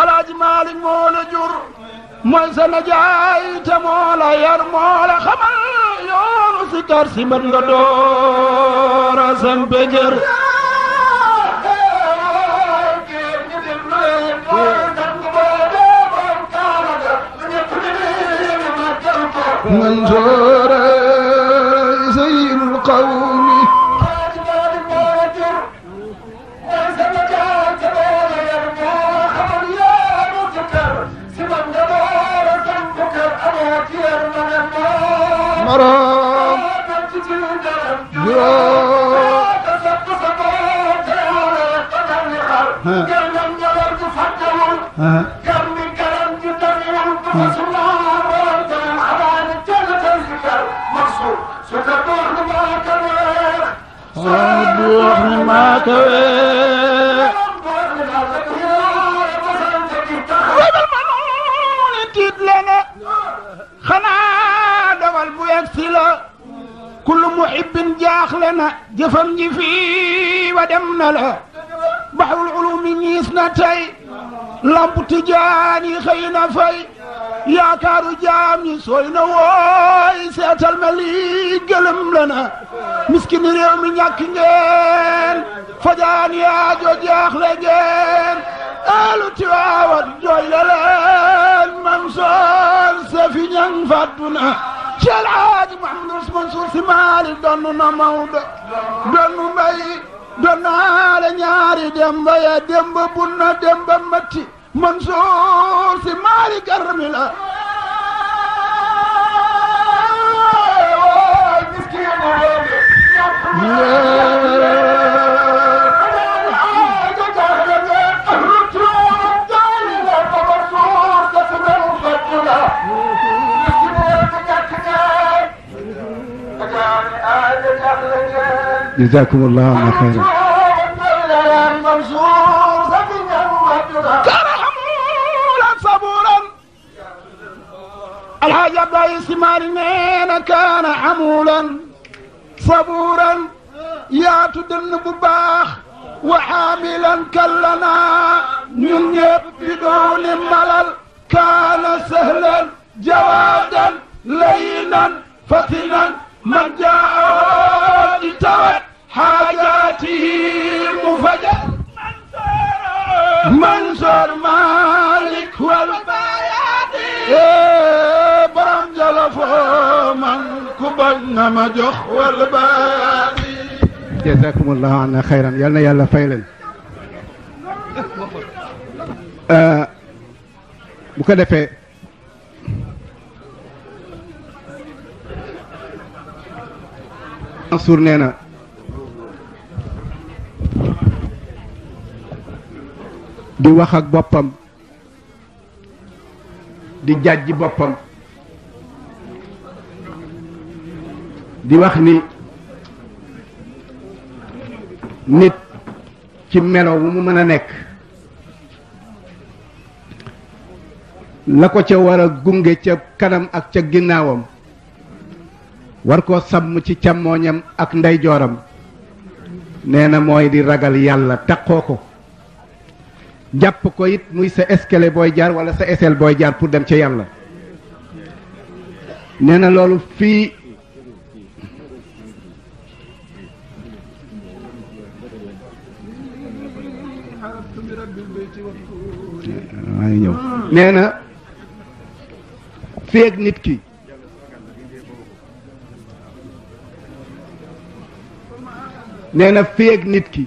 El Hadji Malick moo la jur mooy sa najaay te moo la yar moo la xamal yoonu si kar si mën nga door a sampe jër Mansour sayyidul qawmi maram xanaa dogal bu yegg si la kullu muhibbin jaaxle na jëfam ji fii wa dem na la baxrul ulumi ñiis na tey lamp tijaan yi xëy na fay yaakaaru jaam ñi sooy na wooy seetal ma lii gëlëm la na miskin réew mi ñàkk ngeen fajaan yaajo jaaxle ngeen ahlu Tiwaawan jooy la leen Mansour sa fi ñang fàdduna Cheikh El Hadji Mouhamadou Mansour Sy Malick donnu na Maodo donnu mbay donnaale ñaari demba ya demba bunna demba matti Mansour Sy Malick garmi la جزاكم الله عنا خيرا كان حمولا صبورا الحاج عبد الله Sy Malick nee كان حمولا صبورا yaatu dënn bu baax wa xaamilan kallana ñun ñëpp bi dooni malal kaana sahlan jawaadan layyinan fatinan man jaa itawat xaajaatihi mufaja Mansour Malick wal bayaati borom jalafoo man ku bañ na ma jox wal bayaati jazakumullahu anna xayran yal na yàlla fay leen bu ko defee Mansour nee na di wax ak boppam di jàjji boppam di wax ni nit ci melo wu mu mën a nekk la ko ca war a gunge ca kanam ak ca ginnaawam war koo sàmm ci càmmooñam ak ndeyjooram nee na mooy di ragal yàlla taqoo ko jàpp ko it muy sa escalier booy jaar wala sa échelle booy jaar pour dem ca yàlla nee na loolu fii maa ngi ñëw nee na feeg nit ki nee na feeg nit ki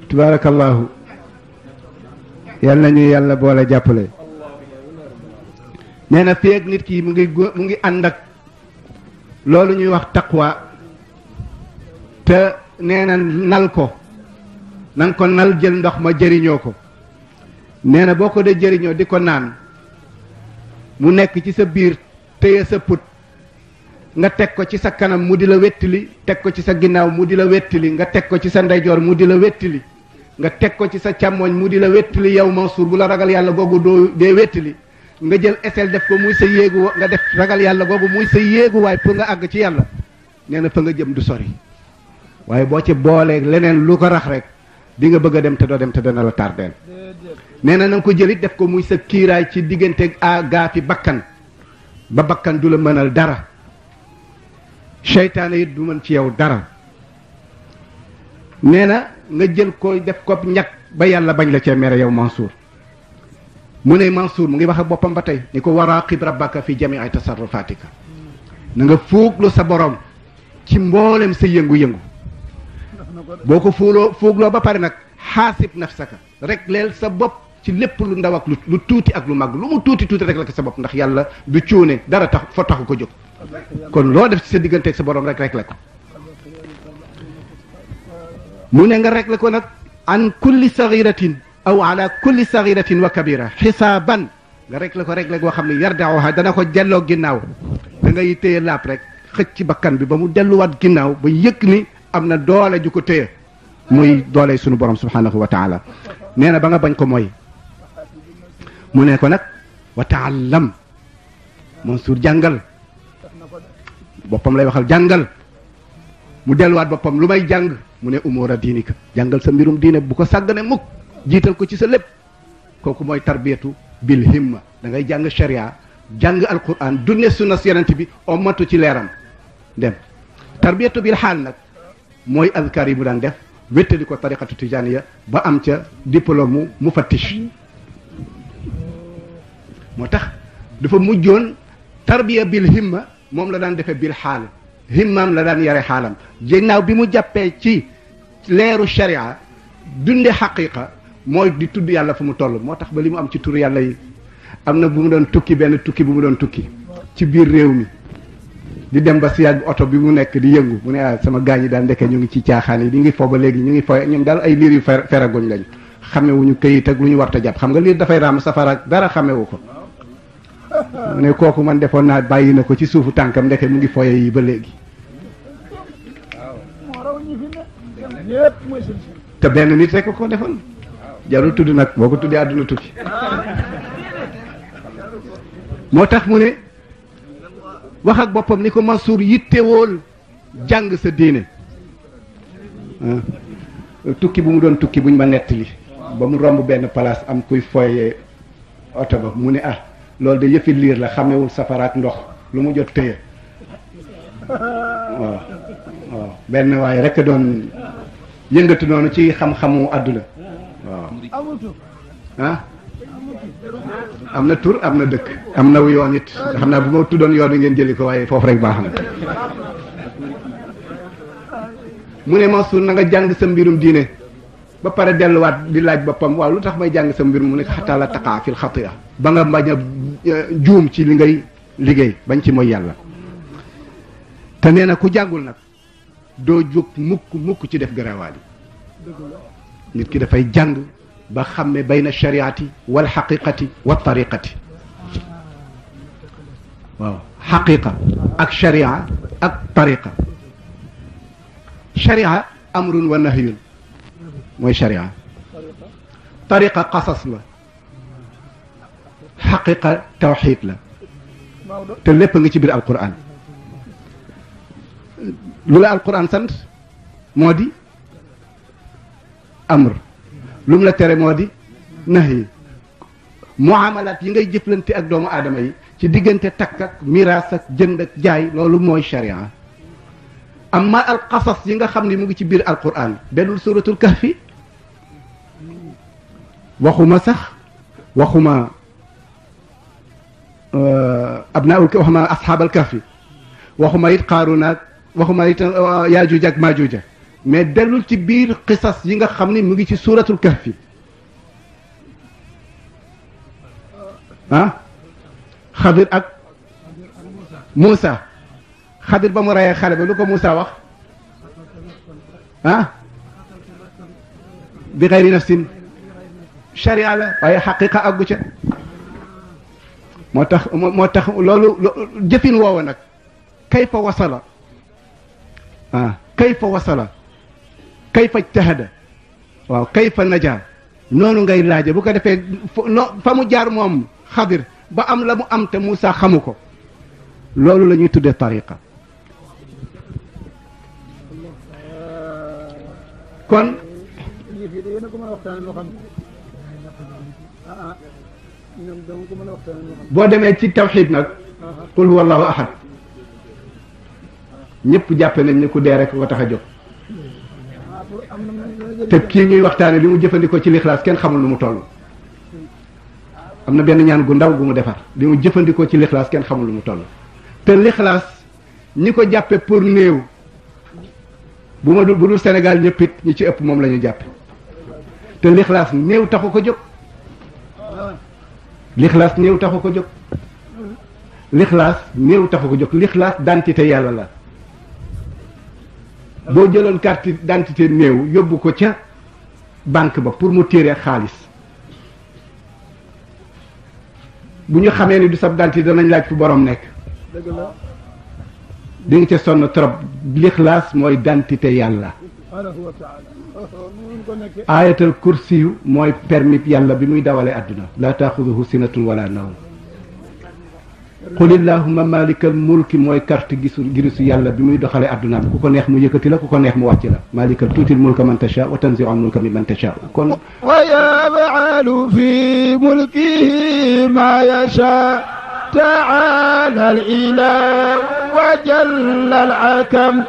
tabarakallahu yàlla nañu yàlla boole jàppale nee na feeg nit ki mu ngi ànd ak loolu ñuy wax taqwa te nee na nal ko nanga ko nal jël ndox ma jëriñoo ko nee na boo ko dee jëriñoo di ko naan mu nekk ci sa biir téye sa put nga teg ko ci sa kanam mu di la wettili teg ko ci sa ginnaaw mu di la wettili nga teg ko ci sa ndeyjoor mu di la wettili nga teg ko ci sa càmmooñ mu di la wettili yow Mansour bu la ragal yàlla googu dee wettili nga jël esel def ko muy sa yéegu nga def ragal yàlla googu muy sa yéeguwaay pour nga àgg ci yàlla nee na fa nga jëm du sori waaye boo ci boolee leneen lu ko rax rek di nga bëgg a dem te doo dem te dana la tardeel nee na nga ko jëlit def ko muy sa kiiraay ci diggante a gaafi bakkan ba bakkan du la mënal dara seytaane it du mën ci yow dara nee na nga jël ko def ko ñag ba yàlla bañ la cee mere yow Mansour mu ne Mansour mu ngi wax ak boppam ba tey ni ko waraqib rabbaka fi jamii tasarrufatika na nga fuuglu sa borom ci mboolem sa yëngu-yëngu boo ko fuugloo ba pare nag xaasib nafsaka rek leel sa bopp ci lépp lu ndaw ak lu tuuti ak lu mag lu mu tuuti rek la ko sa bopp ndax yàlla du cuune dara tax fa taxu ko jóg kon loo def ci sa digganteeg sa borom rek la ko mu ne nga rek la ko nag an kulli saghiratin aw ala kulli saghiratin wa kabira xisaaban nga rek la ko goo xam ne yardaaha dana ko delloo ginnaaw da ngay téye laap rek xëcc ci bakkan bi ba mu delluwaat ginnaaw ba yëg ni am na doole ju ko téye muy doole sunu borom subhanahu wa taala nee na ba nga bañ ko mooy mu ne ko nag wa taallam Mansour jàngal boppam lay waxal jàngal mu delluwaat boppam lu may jàng mu ne umura diinika jàngal sa mbirum diine bu ko sàggane mukk jiital ko ci sa lépp kooku mooy tarbiyatu bil himma da ngay jàng sharia jàng alquran dunne sunna si yonent bi ommatu ci leeram dem tarbiyatu bil xaal nag mooy azkar yi mu daan def wéttali ko tariqatu tijaniya ba am ca diplôme mu fattish moo tax dafa mujjoon tarbiya bil himma moom la daan defee bil xaal himmaam la daan yare xaalam ginnaaw bi mu jàppee ci leeru sharia dunde xaqiqa mooy di tudd yàlla fu mu toll moo tax ba li mu am ci tur yàlla yi am na bu mu doon tukki benn tukki bu mu doon tukki ci biir réew mi di dem ba si yàgg oto bi mu nekk di yëngu mu ne ah sama gaañ yi daal ndeke ñu ngi ci caaxaan yi di ngi fo ba léegi ñu ngi foy ñoom daal ay liir yu feraguñ lañu xamewuñu këyit ak lu ñu warta jàpp xam nga liir dafay raam safara dara xamewu ko mu ne kooku man defoon naa bàyyi na ko ci suufu tànkam ndeke mu ngi foye yi ba léegi te benn nit rek ko defoon jarul tudd nag boo ko tuddee àdduna tukki moo tax mu ne wax ak boppam ni ko Mansour yittewool jàng sa diine tukki bu mu doon tukki buñ ma nettali ba mu romb benn place am kuy foyee oto ba mu ne ah loolu de yëfi liir la xamewul safaraat ndox lu mu jot téye waaw benn waaye rek doon yëngatu noonu ci xam-xamu àdduna waaw ah am na tur am na dëkk am na yoon it xam naa bu ma tuddoon yoon wi ngeen jëli ko waaye foofu rek baax na mu ne Mansour na nga jàng sa mbirum diine ba pare delluwaat di laaj boppam waaw lu tax may jàng sa mbir mu ne xataa la taqaa fil xatia ba nga bañ a juum ci li ngay liggéey bañ ci mooy yàlla te nee na ku jàngul nag doo jóg mukk ci def garawaali nit ki dafay jàng ba xam ne bayna shariati wal xaqiqati wa tariqati waaw xaqiqa ak sharia ak tariqa sharia amrun wa nahyun mooy sharia tariqa qasas la xaqiqa tawxid la te lépp nga ci biir alquran lu la alquran sant moo di amr lu mu la tere moo di nahi muamalat yi ngay jëflante ak doomu aadama yi ci diggante takk ak miraas ak jënd ak jaay loolu mooy sharia amma al qasas yi nga xam ne mu ngi ci biir alquran bennul suratul kahfi waxuma sax waxuma abnaul waxuma asxaabal kahfi waxuma it qaarunaak waxuma it yaajuuj ak maajuuj mais dellul ci biir qisas yi nga xam ne mu ngi ci suratul kahfi ah xadir ak Moussa xadir ba mu reyee xale ba lu ko Moussa wax ah bi xayri nafsin sharia la waaye xaqiqa àggu ca moo tax loolu jëfin woowa nag kayfa wasala kayfa wasala kayfa ijtahada waaw kayfa naja noonu ngay laaje bu ko defee fa mu jaar moom xadir ba am la mu am te Moussa xamu ko loolu la ñuy tuddee tariqa kon boo demee ci tawxid nag qul huwa allahu ahad ñëpp jàppe nañ ne ku dee rek ko tax a jóg te kii ñuy waxtaane li mu jëfandikoo ci lixlaas kenn xamul nu mu toll am na benn ñaan gu ndaw gu mu defar li mu jëfandikoo ci lixlaas kenn xamul lu mu toll te lixlaas ñi ko jàppe pour néew bu dul Sénégal ñëpp it ñi ci ëpp moom la ñu jàppe te lixlaas néew taxu ko jóg lixlaas néew taxu ko jóg lixlaas néew taxu ko jóg lixlaas d'identité yàlla la boo jëloon carte d'identité néew yóbbu ko ca banque ba pour mu tiire xaalis bu ñu xamee ni du sab d'identité danañ laaj fu borom nekk di nga ca sonn trop lixlaas mooy d'identité yàlla ayatal kursiyu mooy permis yàlla bi muy dawale àdduna laa taaxuduhu sinatun wala nawm qul illahumma malikal mulki mooy carte girisu yàlla bi muy doxale àddunaam ku ko neex mu yëkkati la ku ko neex mu wàcc la malikal tuutil mulka man tasha wa tanzi'u al mulka mimman tasha kon wa yaf'alu fi mulkihi ma yasha ta'ala al ilah wa jalla al hakam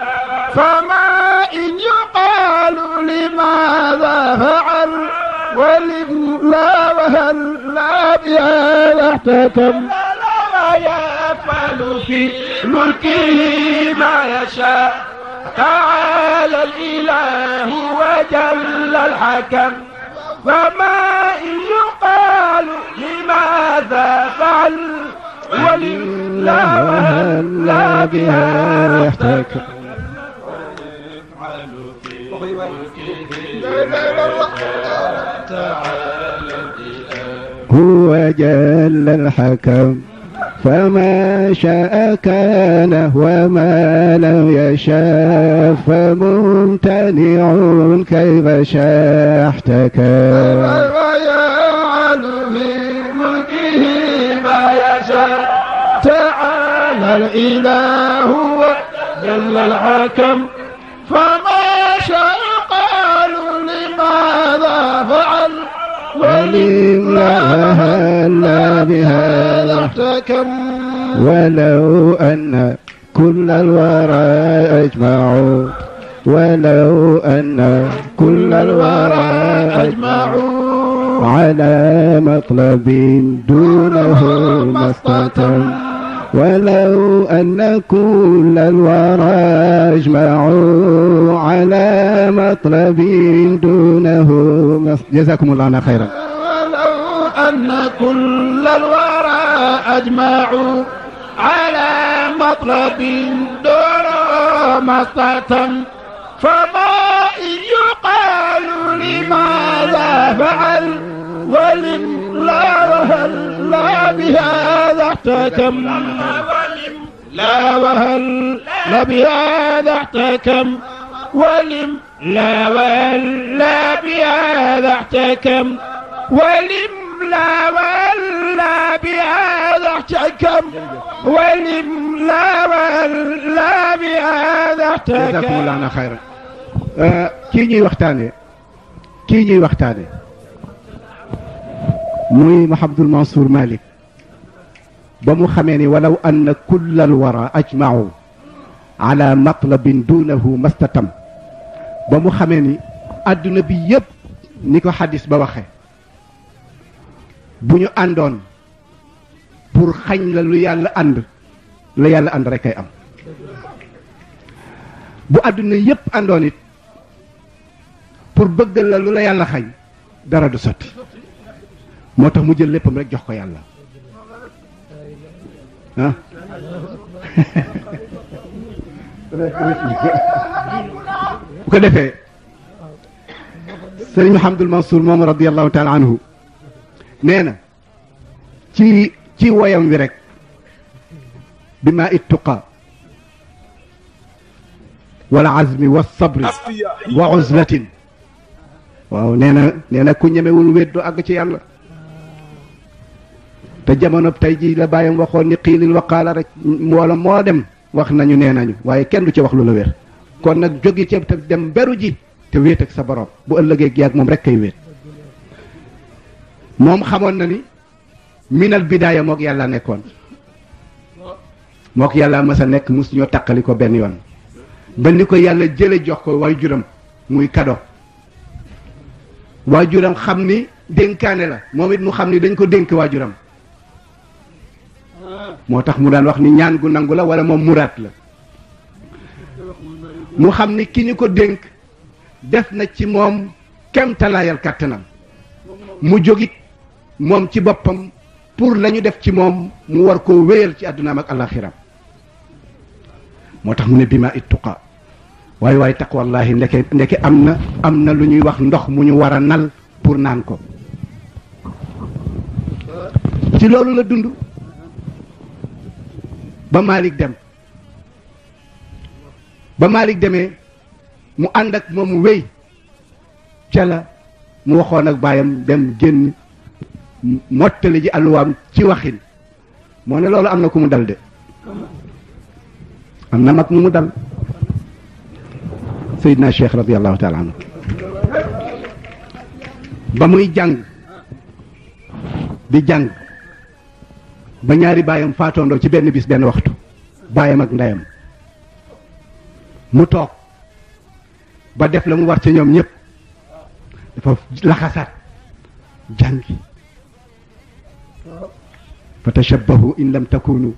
فما إن يقال لماذا فعل ولله وهل لا بهذا احتكم يفعل في ملكه ما يشاء تعالى الإله وجل الحكم فما إن يقال لماذا فعل ولله وهل لا بهذا احتكم هو جل الحكم فما شاء كان وما لم يشاء فممتنع كيف شاء احتكم ويفعل في ملكه ما يشاء تعالى الإله وجل الحكم فما شاء قالوا لماذا فعل ولله هلا بهذا احتكم ولو أن كل الورى أجمعوا ولو أن كل الورى أجمعوا على مطلب دونه ما استتم ولو أن كل الورى اجمعوا على مطلب دونه ما جزاكم الله خيرا. ولو أن كل الورى أجمعوا على مطلب دونه ما استتم فما يقال لماذا فعل ولم لا وهل لا بهذا احتكم لا وهل لا بهذا احتكم ولم لا وهل لا بهذا احتكم ولم لا وهل لا بهذا احتكم ولم لا وهل لا بهذا احتكم. جزاكم الله خيرا. kii ñuy waxtaane muy Mouhamadul Mansour Malick ba mu xamee ni walaw anna kulla alwara ajmau ala matlabin dunahu mastatam ba mu xamee ni adduna bi yëpp ni ko xadis ba waxe bu ñu àndoon pour xañ la lu yàlla ànd la yàlla ànd rek kay am bu adduna yëpp àndoon it pour bëggal la lu la yàlla xañ dara du sotti moo tax mu jël léppam rek jox ko yàlla ah bu ko defee sëriñ Mouhamadul Mansour moom radiyallahu taala anhu nee na ci woyam wi rek bi ma ittuqa wal azmi wa sabri wa uzlatin waaw nee na ku ñemewul wéet du àgg ci yàlla te jamono tey jii la bàyyam waxoon ni xiilil waqaala rek wala moo dem wax nañu nee nañu waaye kenn du ci wax lu la wér kon nag jógi ci te dem beru ji te wéet ak sa borom bu ëllëgee gi ak moom rek kay wéet moom xamoon na ni minal bidaaya mook yàlla nekkoon mook yàlla mas a nekk mus ñoo taqali ko benn yoon ba ni ko yàlla jële jox ko waajuram muy kado waajuram xam ni dénkaane la moom it mu xam ni dañ ko dénk waajuram moo tax mu daan wax ni ñaan gu nangu la wala moom muraat la mu xam ni ki ñu ko dénk def na ci moom kem talaayal kàttanam mu jógit moom ci boppam pour la ñu def ci moom mu war koo wéyal ci àddunaam ak alaxiram moo tax mu ne bi ma ittuqa waaye taqwallahi ndeke am na lu ñuy wax ndox mu ñu war a nal pour naan ko ci loolu la dund ba Malick dem ba Malick demee mu ànd ak moom wéy ca la mu waxoon ak baayam dem génn mottali ji alluwaam ci waxin moo ne loolu am na ku mu dal de am na mag mu mu dal Seydina Cheikh radiallahu taala anhu ba muy jàng di jàng ba ñaari baayam faatoondoo ci benn bis benn waxtu baayam ak ndeyam mu toog ba def la mu war ca ñoom ñëpp dafa laxasaat jàngi fa tashabbahu in lam takunu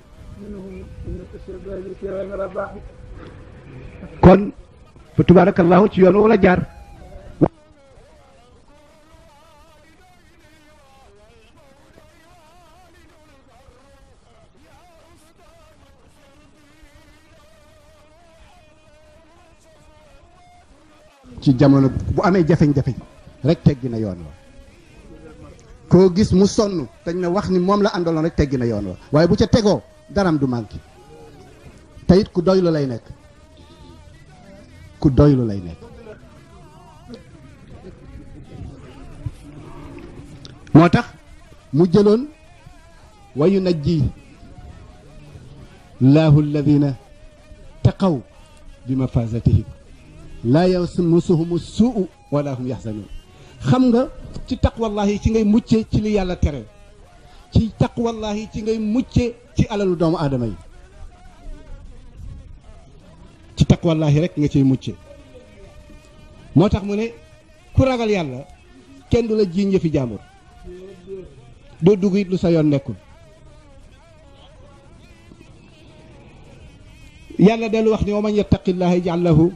kon fa tabarakallahu ci yoon wala jaar ci jamono bu amee jafeñ-jafeñ rek teggi na yoon wa koo gis mu sonn dañ na wax ni moom la àndaloon rek teggi na yoon wa waaye bu ca tegoo daram du manqué te it ku doylu lay nekk ku doylu lay nekk moo tax mu jëloon wa yunajji laahu alladina taqaw bi mafazatihim laa yamassuhum suu wala hum yaxzanuun xam nga ci taqwallahi ci ngay mucce ci li yàlla tere ci taqwallahi ci ngay mucce ci alalu doomu aadama yi ci taqwallahi rek nga ciy mucce moo tax mu ne ku ragal yàlla kenn du la jiiñ yëfi jaambur doo dugg it lu sa yoon nekkul. yàlla dellu wax ni wa man yattaqillaha yaj'al lahu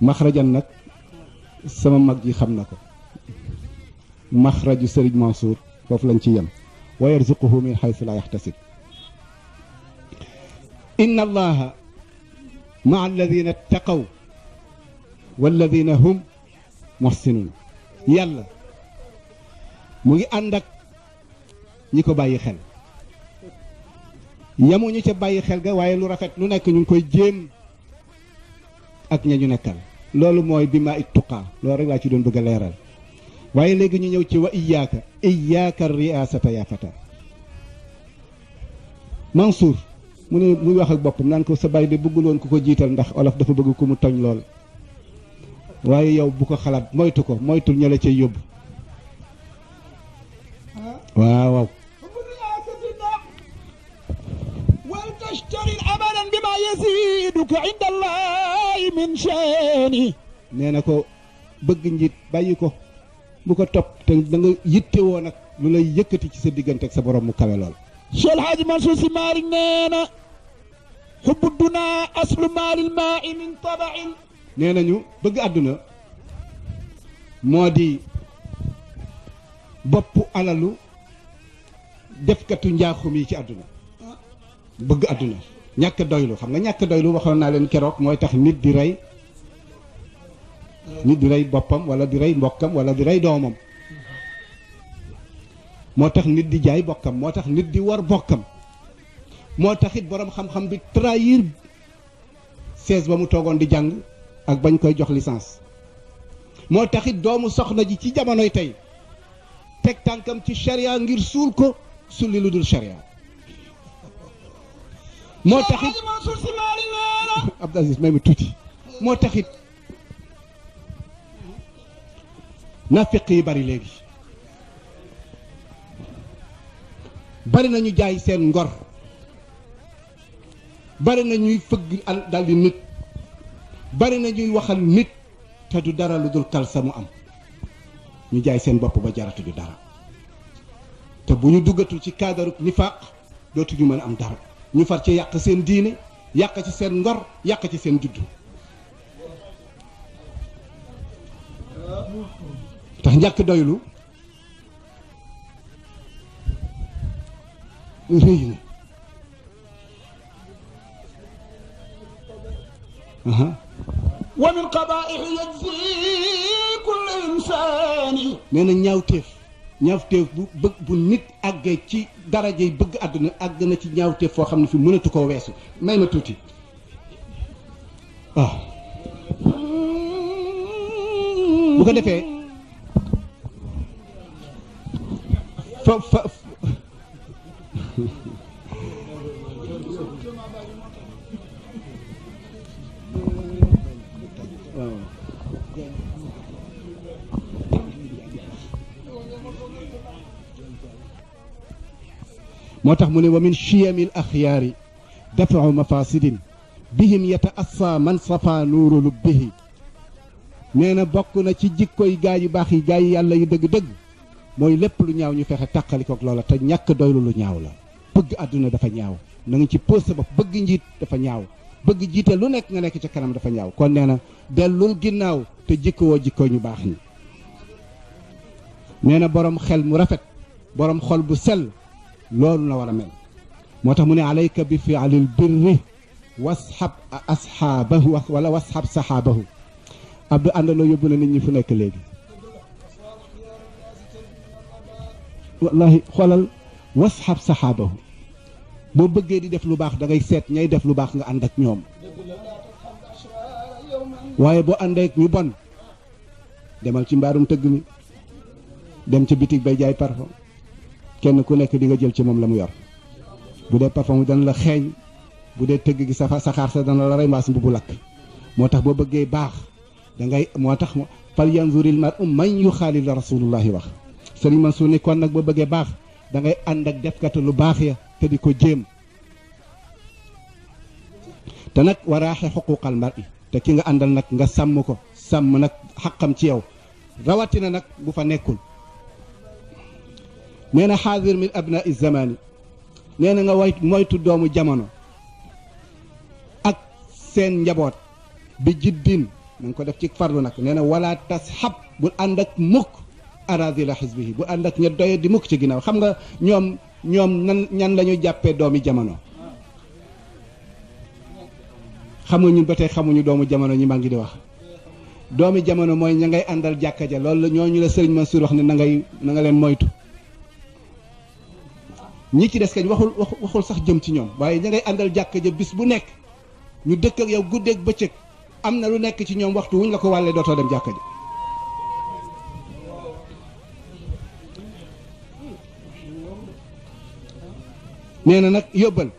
maxrajan nag sama mag ji xam na ko maxraju sëriñ Mansour foofu lañ ci yem wa yarzuquhu min xaysu la yaxtasib inna allaha maa alladina ttaqaw walladina hum muxsinuun yàlla mu ngi ànd ak ñi ko bàyyi xel yamuñu ca bàyyi xel ga waaye lu rafet lu nekk ñu ngi koy jéem ak ña ñu nekkal loolu mooy bi ma it tuqaa loolu rek laa ci doon bëgg a leeral waaye léegi ñu ñëw ci wa iyaaka riyaasata yaa fata Mansour mu ne muy wax ak boppam naan ko sa baay de bëggul woon ku ko jiital ndax olof dafa bëgg ku mu toñ lool waaye yow bu ko xalaat moytu ko moytul ña la cay yóbbu waaw waaw wal tashtari abadan bima yaziduka inda allahi min shani nee na ko bëgg njiit bàyyi ko bu ko topp te da nga yitte woo nag lu lay yëkkati ci sa diggante ak sa borom mu kawe lool Cheikh Hadji Mansour Sy Malick nee na xubbu dunaa aslu maalil maa'i min tabain nee nañu bëgg àdduna moo di boppu alalu defkatu njaaxum yi ci àdduna bëgg àdduna ñàkk doylu xam nga ñàkk doylu waxoon naa leen keroog mooy tax nit di rey boppam wala di rey mbokkam wala di rey doomam moo tax nit di jaay bokkam moo tax nit di war bokkam moo tax it boroom xam-xam bi trahir sees ba mu toogoon di jàng ak bañ koy jox licence moo tax it doomu soxna ji ci jamonoy tey teg tànkam ci charia ngir suul ko sulli lu dul charia moo tax it Abdou Aziz may ma tuuti moo tax it nafiq yi bari léegi bari nañu jaay seen ngor bari na ñuy fëgg daldi nit bari na ñuy waxal nit te du dara lu dul kalsa mu am ñu jaay seen bopp ba jaratuñu dara te bu ñu duggatul ci cadre nifaaq dootuñu mën a am dara ñu far ci yàq seen diine yàq ci seen ngor yàq ci seen juddu tax njàkk doylu réy na wa min qabaa'ih yajzi kullu insaani nee na ñaawteef bu nit àggee ci darajey bëgg àdduna àgg na ci ñaawteef foo xam ne fi mënatu koo weesu may ma tuuti waaw bu ko defee moo tax mu ne wa min chiyamil axyaari dafau mafasidin bihim yataassa man safa nuuru lubbihi nee na bokk na ci jikkoy gaa yu baax yi gaa yi yàlla yu dëgg-dëgg mooy lépp lu ñaaw ñu fexe tàqalikook loola te ñàkk doylu lu ñaaw la bëgg àdduna dafa ñaaw na nga ci pose sa bopp bëgg njiit dafa ñaaw bëgg jiite lu nekk nga nekk ca kanam dafa ñaaw kon nee na dellul ginnaaw te jikkoo jikkoo ñu baax ñi nee na borom xel mu rafet borom xol bu sell loolu la war a mel moo tax mu ne alayka bi fi'lil birri wasxab asxaabahu wala wasxab saxaabahu Abdou àndaloo yóbbu na nit ñi fu nekk léegi wallahi xoolal wasxab saxaabahu boo bëggee di def lu baax da ngay seet ñay def lu baax nga ànd ak ñoom waaye boo àndeek ñu bon demal ci mbaarum tëgg mi dem ci bitig bay jaay parfum kenn ku nekk di nga jël ci moom la mu yor bu dee parfum dana la xeeñ bu dee tëgg gi saxaar sa dana la rey mbaas mbubu lakk moo tax boo bëggee baax da ngay moo tax fal yanzuril mar'u man yuxaalil la rasulullahi wax Sëriñ Mansour ni kon nag boo bëggee baax da ngay ànd ak defkatu lu baax ya te di ko jéem te nag waraaxe xuquqal mar'i te ki nga àndal nag nga sàmm ko sàmm nag xaqam ci yow rawatina nag bu fa nekkul nee na xaadir min abnaa zamani nee na nga moytu doomu jamono ak seen njaboot bi jiddin na nga ko def ci farlu nag nee na wala tasxab bul ànd ak mukk aradila xisbihi bu ànd ak ña doye di mukk ci ginnaaw xam nga ñoom ñan la ñu jàppee doomi jamono xam nga ñun ba tey xamuñu doomu jamono ñi maa ngi di wax doomi jamono mooy ña ngay àndal jàkka ja loolu ñooñu la sëriñ Mansour wax ne na nga leen moytu ñi ci des kañ waxul sax jëm ci ñoom waaye ña ngay àndal jàkka ja bis bu nekk ñu dëkk ak yow guddeeg bëccëg am na lu nekk ci ñoom waxtu wuñ la ko wàllee dootoo dem jàkka ja nee na nag yóbbal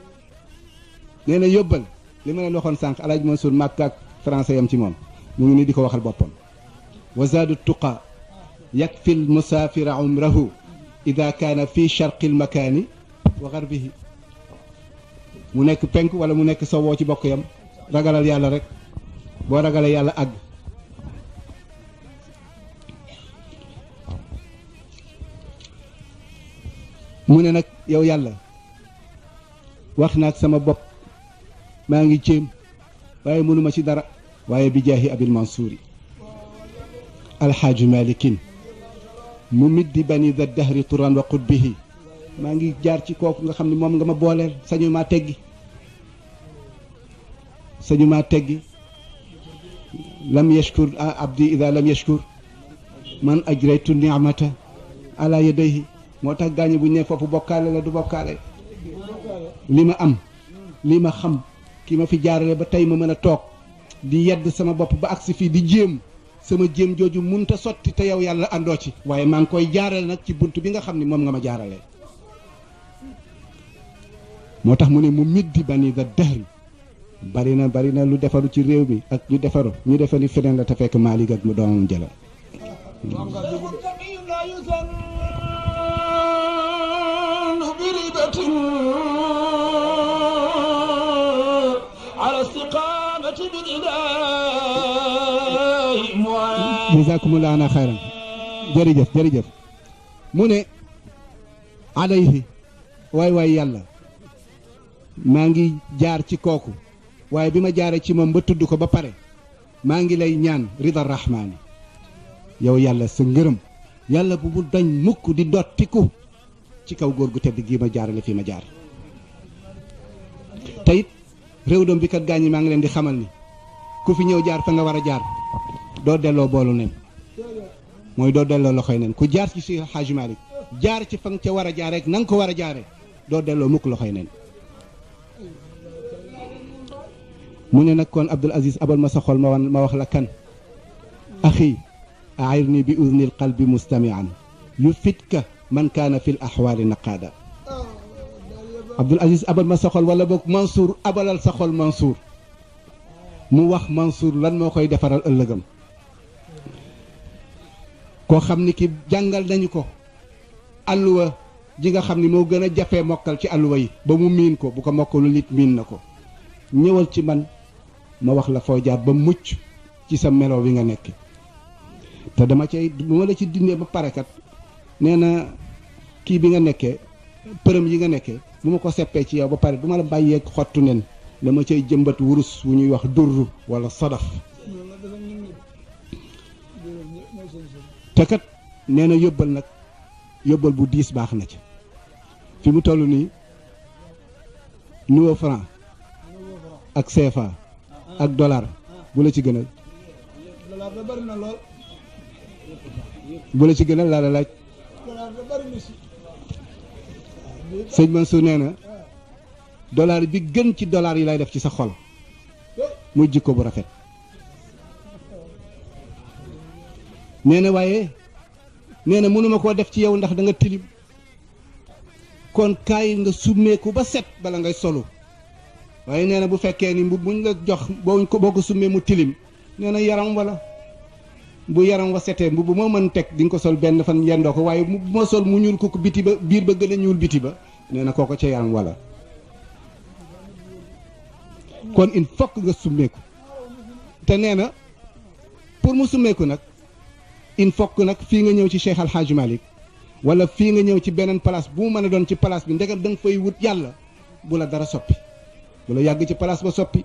nee na yóbbal li ma leen waxoon sànq Alaaji Mansour Màkka ak français yam ci moom mu ngi nii di ko waxal boppam wa zaadu tuqa yakfi l musaafira umrahu ida kaana fi charqi l makaani wa garbihi mu nekk penk wala mu nekk sowoo ci bokk yam ragalal yàlla rek boo ragalee yàlla àgg mu ne nag yow yàlla wax naag sama bopp maa ngi jéem waaye mënuma ci dara waaye bi jaahi abil mansuuri alxaaju malikin mu middi bani da dahri turan wa qutbihi maa ngi jaar ci kooku nga xam ne moom nga ma booleel sañu maa teggi lam yashkur abdi ida lam yashkur man ajraytu ni'mata ala yadayhi moo tax gaañu bu ñu ne foofu bokkaale la du bokkaale li ma am li ma xam ki ma fi jaarale ba tey ma mën a toog di yedd sama bopp ba agsi fii di jéem sama jéem jooju munta sotti te yow yàlla àndoo ci waaye maa ngi koy jaarale nag ci bunt bi nga xam ne moom nga ma jaarale moo tax mu ne mu middi bani da dahri bari na lu defaru ci réew mi ak ñu defe ni feneen la te fekk Maalik ak mu doomam jëla jazakumullahu ana xayran jërëjëf mu ne alayhi waay yàlla maa ngi jaar ci kooku waaye bi ma jaaree ci moom ba tudd ko ba pare maa ngi lay ñaan rida rahmaani yow yàlla sa ngërëm yàlla bu mu dañ mukk di dottiku ci kaw góor gu tedd gii ma jaarale fii ma jaar te it réew doom bi kat gaañi maa ngi leen di xamal ni ku fi ñëw jaar fa nga war a jaar doo delloo boolu nen mooy doo delloo loxoy nen ku jaar ci Seydi Hadji Malick jaar ci fa nga ca war a jaaree na nga ko war a jaaree doo delloo mukk loxoy nen mu ne nag kon Abdul Aziz abal ma sa xol ma wax la kan axi airni bi udnil qalbi mustamian yufitka man kaana fi l axwaali naqaada Abdul Aziz abal ma sa xol wala boog Mansour abalal sa xol Mansour mu wax Mansour lan moo koy defaral ëllëgam koo xam ni ki jàngal nañu ko alluwa ji nga xam ni moo gën a jafee mokkal ci alluwa yi ba mu miin ko bu ko mokkalu nit miin na ko ñëwal ci man ma wax la foo jaar ba mucc ci sa melo wi nga nekk te dama cay bu ma la ci dindee ba parekat nee na kii bi nga nekkee përëm yi nga nekkee bu ma ko seppee ci yow ba pare du ma la bàyyeeg xottu nen dama cay jëmbat wurus wu ñuy wax durru wala sadaf te kat nee na yóbbal nag yóbbal bu diis baax na ci fi mu toll nii nouveau franc ak CFA ak dollar bu la ci gënal bu la ci gënal laa la laaj sëñ Mansour nee na dollar bi gën ci dollar yi lay def ci sa xol muy jikko bu rafet nee na waaye nee na mënuma koo def ci yow ndax da nga tilim kon kaay nga summeeku ba set bala ngay solu waaye nee na bu fekkee ni buñ la jox boo ko summee mu tilim nee na yaram wala bu yaram wa setee mbubb moo mën teg di nga ko sol benn fan yendoo ko waaye bu ma sol mu ñuul ko biti ba biir ba gën a ñuul biti ba nee na kooko ca yaram wala kon il faut nga summeeku te nee na pour mu summeeku nag il faut nag fii nga ñëw ci Cheikh Al Hadj Malick wala fii nga ñëw ci beneen place bu mu mën a doon ci place bi ndegam da nga fay wut yàlla bu la dara soppi bu la yàgg ci place ba soppi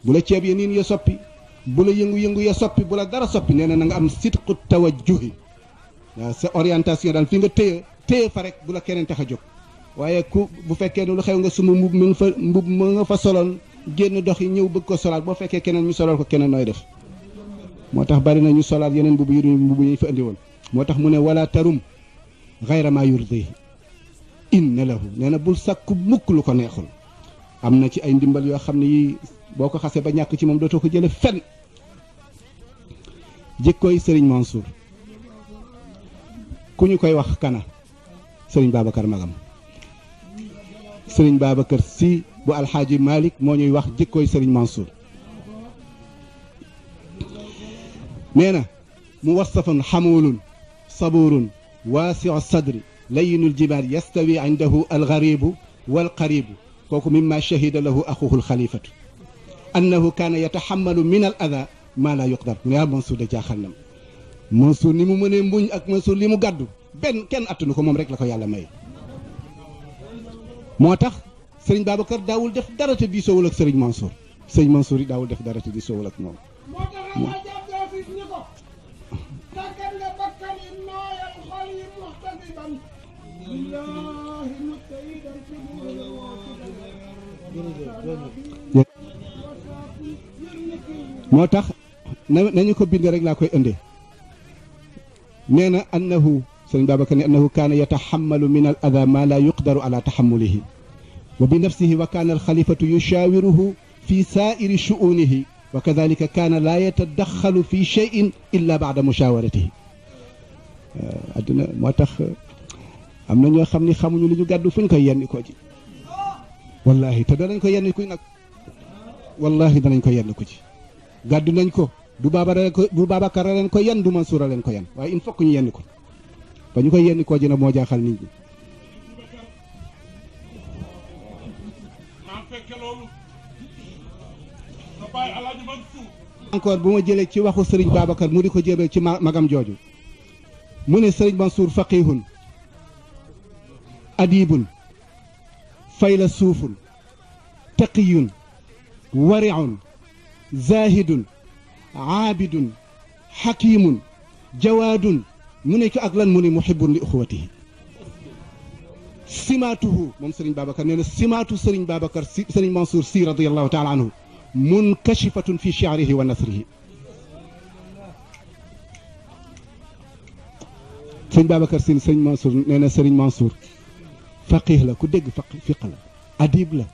bu la ceeb ya niin ya soppi bu la yëngu-yëngu ya soppi bu la dara soppi nee na na nga am sidqu tawajjuhi waaw sa orientation daal fi nga téye fa rek bu la keneen tax a jóg waaye ku bu fekkee ne lu xew nga suma mbub ma nga fa soloon génn dox yi ñëw bëgg ko solaat boo fekkee keneen ñu solal ko keneen nooy def moo tax bari na ñu solaat yeneen mbubb yi mbubb yi fa andi woon moo tax mu ne wala tarum gayra ma yurdihi inna lahu nee na bul sàkku mukk lu ko neexul am na ci ay ndimbal yoo xam ne yi boo ko xasee ba ñàkk ci moom dootoo ko jële fenn jikkooy sëriñ Mansour ku ñu koy wax kana sëriñ Babacar Magam sëriñ Babacar si bu alxaaji Malick moo ñuy wax jikkooy sëriñ Mansour nee na mu wasafun xamulun saburun waasiu sadri layinul jibaal yastawi indahu algaribu walqaribu kooku mimma shahida lahu axuhu alxalifatu annahu kaana yataxamalu min al ada maa laa yuqdar mu ne ah Mansour da jaaxal na Mansour ni mu mënee mbuñ ak Mansour li mu gàddu benn kenn attanu ko moom rek la ko yàlla may moo tax sëriñ Babacar daawul def dara te diisoowul ak sëriñ Mansour sëriñ Mansour yi daawul def dara te diisoowul ak moom moo tax nañu ko bind rek laa koy indee nee na annahu sëriñ Babacar ne annahu kaana yataxamalu min al ada ma la yuqdaru ala taxamulihi wa bi nafsihi wa kaana alxalifatu yushawiruhu fi saairi shuunihi wa kadalika kaana laa yatadaxalu fi cheyin illa baada mushawaratihi adduna moo tax am na ñoo xam ni xamuñu li ñu gàddu fu ñu koy yenn ko ci wallahi te danañ ko yenn kuy nag wallahi danañ ko yenn ko ci gàddu nañ ko du Babacar leen ko yenn du Mansour leen ko yenn waaye il faut que ñu yenn ko ba ñu koy yenn koo ji nag moo jaaxal nit ñi encore bu ma jëlee ci waxu sëriñ Babacar mu di ko jébee ci magam jooju mu ne sëriñ Mansour faqihun adibun faylasuufun taqiyun wariun zahidun aabidun xakimun jawaadun mu ne ko ak lan mu ne muhibbun li uxuwatihi simaatuhu moom sëriñ Babacar nee na simaatu sëriñ Babacar si sëriñ Mansour si radiallahu taala anhu munkashifatun fi shi'rihi wa nasrihi sëriñ Babacar si sëriñ Mansour nee na sëriñ Mansour faqih la ku dégg fiq la adib la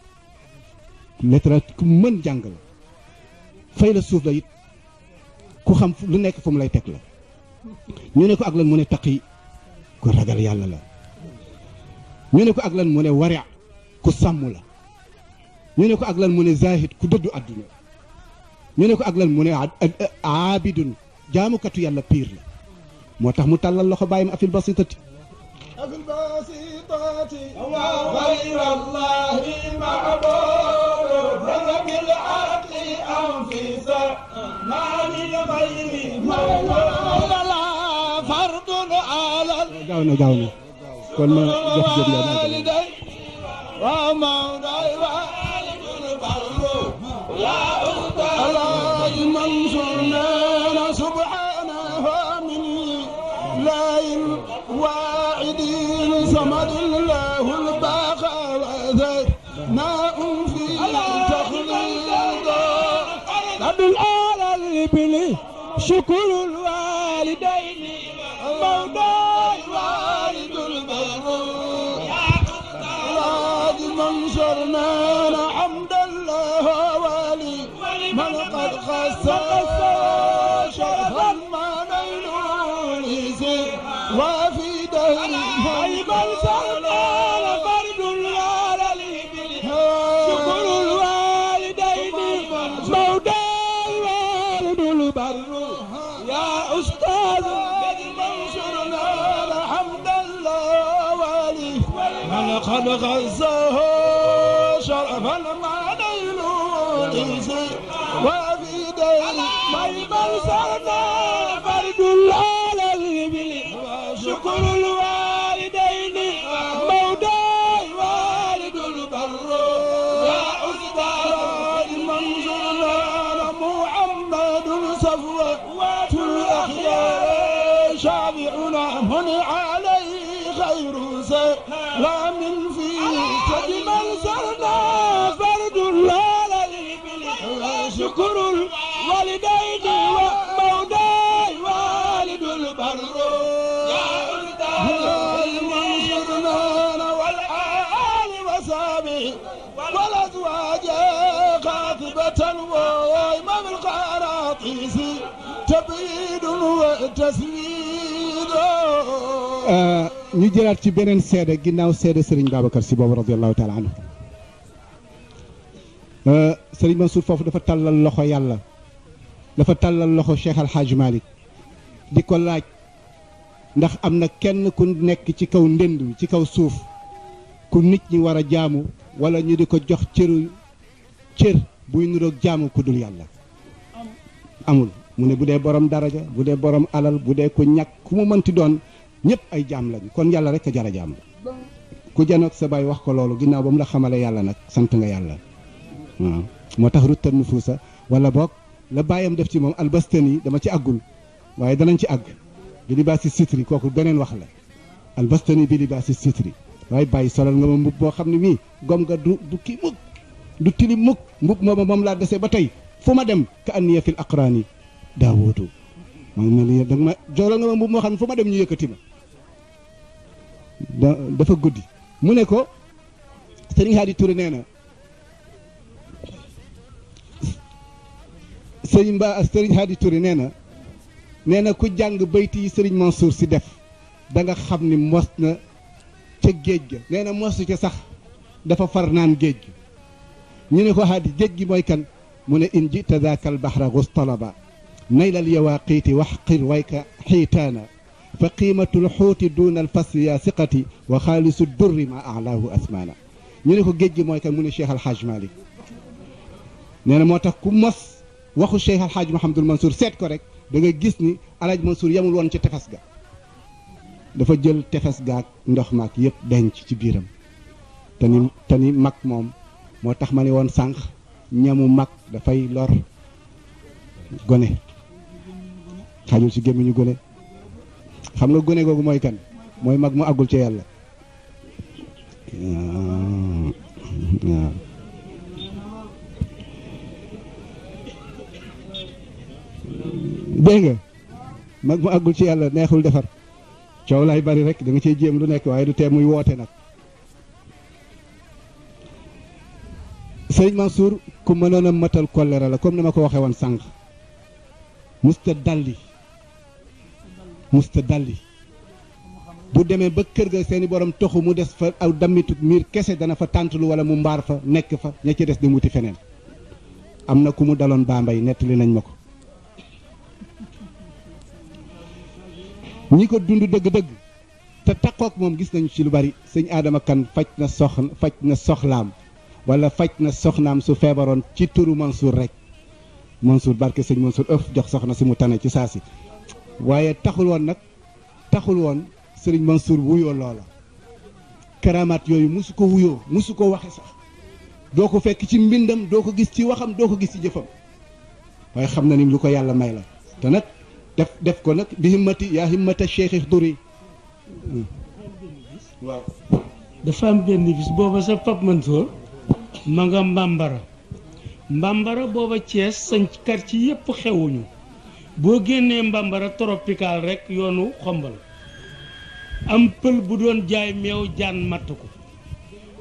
lettrate ku mën jàng la fay la suuf la it ku xam lu nekk fu mu lay teg la ñu ne ko ak lan mu ne taqi ku ragal yàlla la ñu ne ko ak lan mu ne wari ku sàmm la ñu ne ko ak lan mu ne zahid ku dëddu àdduna ñu ne ko ak lan mu ne aabidun jaamukatu yàlla piir la moo tax mu tàllal loxo bàyyim afil basitati afil basitati غير الله معبود بالعقل أنفسا ما لغير مولا لا فرض على gaaw kon ma jox jëm la الوالدين ومولاي والد البر يا الله منصورنا سبحانه من لا الواعدين صمد الله الباقى وذاك ما في تخليد قد على الابل شكر الوالدين مولاي والد البر يا منصرنا حمد الله ولي من قد خسر شرفا ما نيلون وفي دهر هيب الزرقاء فرد على الابل شكر الوالدين مولاي والد البر يا استاذ منصرنا حمد الله ولي من قد غزاه شرفا ما نيلون وفي دهر هيب الزرقاء فرد على الابل شكر الوالدين شافعنا منع عليه خير سلام فيه تجمل سرنا فرد الله شكر الوالدين ومولاي والد البر يا المنصرنا والآل وصحبه والأزواج خاطبة وإمام القراطيس تبيد وتسويد ñu jëlaat ci beneen seede ginnaaw seede Serigne Babacar Sy boobu radiyallahu taala anhu Serigne Mansour foofu dafa tàllal loxo yàlla dafa tàllal loxo Cheikh Al Hadj Malick di ko laaj ndax am na kenn ku nekk ci kaw ndënd ci kaw suuf ku nit ñi war a jaamu wala ñu di ko jox cër buy niroog jaamu ku dul yàlla amul mu ne bu dee borom daraja bu dee borom alal bu dee ku ñàkk ku mu mënti doon ñëpp ay jaam lañu kon yàlla rek a jara jaam ku janoog sa baay wax ko loolu ginnaaw ba mu la xamale yàlla nag sant nga yàlla waaw moo tax ruttan nufuusa wala boog la bàyyam def ci moom albastani dama ci àggul waaye danañ ci àgg bi libaasi sitri kooku beneen wax la albastani bi libaasi sitri waaye bàyyi solal nga ma mbub boo xam ne mii gom nga du kii mukk du tilim mukk mbub moom laa dese ba tey fu ma dem ka anniya fil aqraani daawootu maa ngi mel ni danga ma joolal nga ma mbub moo xam ne fu ma dem ñu yëkkati ma dafa guddi mu ne ko Serigne Hadi Touré nee na Serigne Hadi Touré nee na ku jàng bayti yi Serigne Mansour Sy def da nga xam ni mos na ca géej ga nee na mosu ca sax dafa far naan géej gi ñu ne ko Hadi géej gi mooy kan mu ne in jita daaka albahra gustalaba nayla alyawaqiiti waxqir wayka xiitaana fa qiimatu lxuuti duna alfasli ya siqati wa xaalisu durri ma alaahu asmaana ñu ne ko géej gi mooy kan mu ne Cheikh Al Hadj Malick nee na moo tax ku mos waxu Cheikh Al Hadj Mouhamadul Mansour seet ko rek da nga gis ni El Hadj Mansour yamul woon ci tefes ga dafa jël tefes gaak ndox maak yëpp denc ci biiram te ni mag moom moo tax ma ne woon sànq ñamu mag dafay lor gone xajul ci gémmiñu gone xam nga gone googu mooy kan mooy mag mu àggul ci yàlla waaw dégg nga mag mu àggul ci yàlla neexul defar coow lay bari rek da nga cey jéem lu nekk waaye du tee muy woote nag Serigne Mansour ku mënoon a matal kollera la comme ni ma ko waxee woon sànq musta dalli bu demee ba kër ga seeni borom toxu mu des fa aw dammitu miir kese dana fa tàntulu wala mu mbaar fa nekk fa ña ci des di wuti feneen am na ku mu daloon Bambey nettali nañ ma ko ñi ko dund dëgg-dëgg te takkook moom gis nañu ci lu bari sëñ Adama Kan faj na soxlaam wala faj na soxnaam su feebaroon ci turu Mansour rek Mansour barke sëñ Mansour jox soxna si mu tane ci saa si waaye taxul woon sëriñ Mansour wuyoo loola karamaat yooyu musu ko wuyoo musu ko waxe sax doo ko fekk ci mbindam doo ko gis ci waxam doo ko gis ci jëfam waaye xam na ni lu ko yàlla may la te nag def ko nag bi himmati yaa himmata cheikh duri waaw dafa am benn bis booba sa Pape Mansour ma nga mbambara booba Thiès sañ quartier yëpp xewuñu boo génnee mbambara tropical rek yoonu xombal am pël bu doon jaay meew jaan matt ko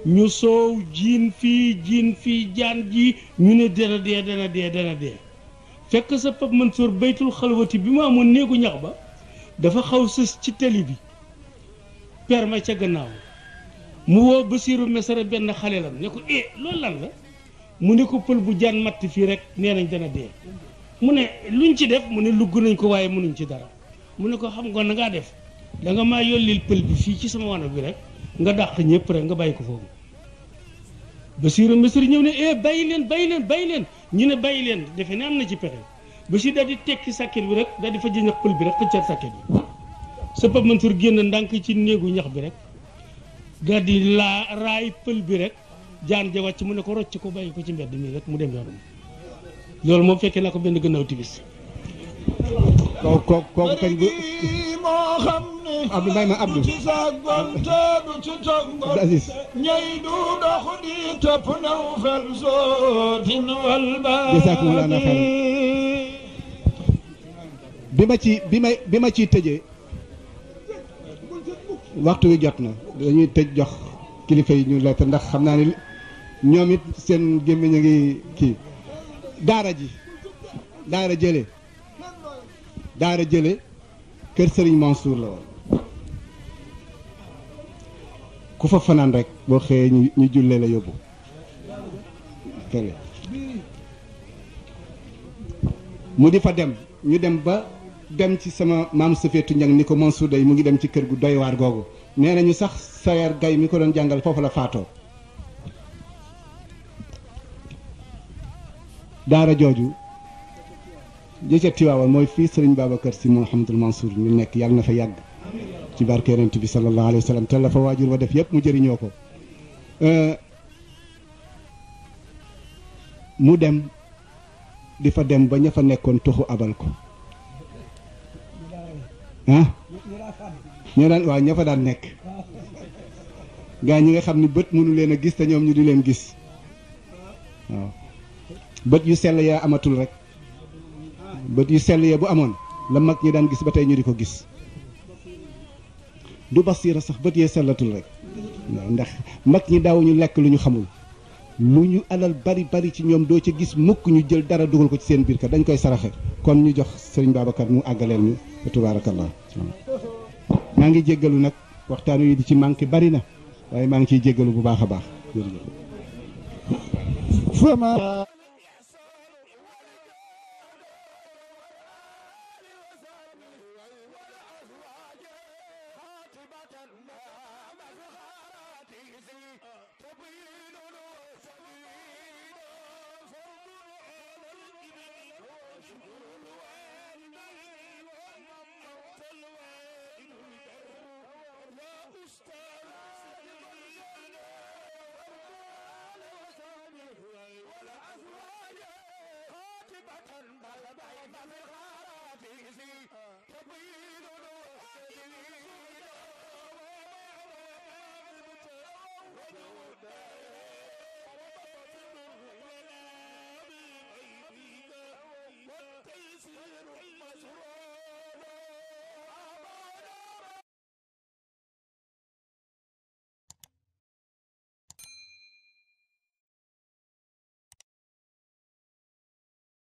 ñu soow jiin fii jaan ji ñu ne dana dee fekk sa Pape Mansour baytul xalwati bi mu amoon néegu ñax ba dafa xaw sës ci tali bi perma ca gannaaw mu woo Basiiru Mesere benn xale lam ne ko loolu lan la mu ne ko pël bu jaan matt fii rek nee nañ dana dee mu ne luñ ci def mu ne lugg nañ ko waaye mënuñ ci dara mu ne ko xam nga na ngaa def da nga maa yollil pël bi fii ci sama wanag bi rek nga dàq ñëpp rek nga bàyyi ko foofu Basiiru Mesere ñëw ne bàyyi leen ñu ne bàyyi leen defe ne am na ci pexe Basiir daal di tekki sàkket bi rek daal di fa jëñax pël bi rek xëccaat sàkket bi sa Pape Mansour génn ndànk ci néegu ñax bi rek daal di raay pël bi rek jaan ja wàcc mu ne ko rocc ko bàyyi ko ci mbedd mi rek mu dem yoonam loolu moom fekkee naa ko benn gannaaw tibis kooku kañ bu moo xam ne Abdou may ma Abdou ci sa gonte du ci tongo Aziz ñay du dox di topp naw fel sootin wal Jazakumullahu baadi khairan bi ma ciy tëjee waxtu wi jot na dañuy tëj jox kilifa yi ñu lettre ndax xam naa ne ñoom it seen gémmiñ a ngi kii daara jële kër Serigne Mansour la woon ku fa fanaan rek boo xëyee ñu jullee la yóbbu kër mu di fa dem ñu dem ba dem ci sama maam Safeetu Ñang ni ko Mansour day mu ngi dem ci kër gu doy waar googu nee nañu sax Sayar Gay mi ko doon jàngal foofu la faatoo daara jooju jëca Tiwaawan mooy fii Sëriñ Babacar Si Mouhamadul Mansour mi nekk yàlla na fa yàgg ci barke Yonent bi sallallahu alayhi wa sallam te la fa waajur wa def yëpp mu jëriñoo ko mu dem di fa dem ba ña fa nekkoon tuxu abal ko ah ñoo daan waaw ña fa daan nekk gaa ñi nga xam ni bët mënu leen a gis te ñoom ñu di leen gis waaw bët yu sell yaa amatul rek bët yu sell ya bu amoon la mag ñi daan gis ba tey ñu di ko gis du basiira sax bët yee sellatul rek waaw ndax mag ñi daawuñu lekk lu ñu xamul lu ñu alal bari bari ci ñoom doo ca gis mukk ñu jël dara dugal ko ci seen biir kër dañ koy saraxe kon ñu jox sëriñ Babacar mu àggaleel ñu tabaarakallah maa ngi jéggalu nag waxtaan wi di ci manqué bari na waaye maa ngi ciy jéggalu bu baax a baax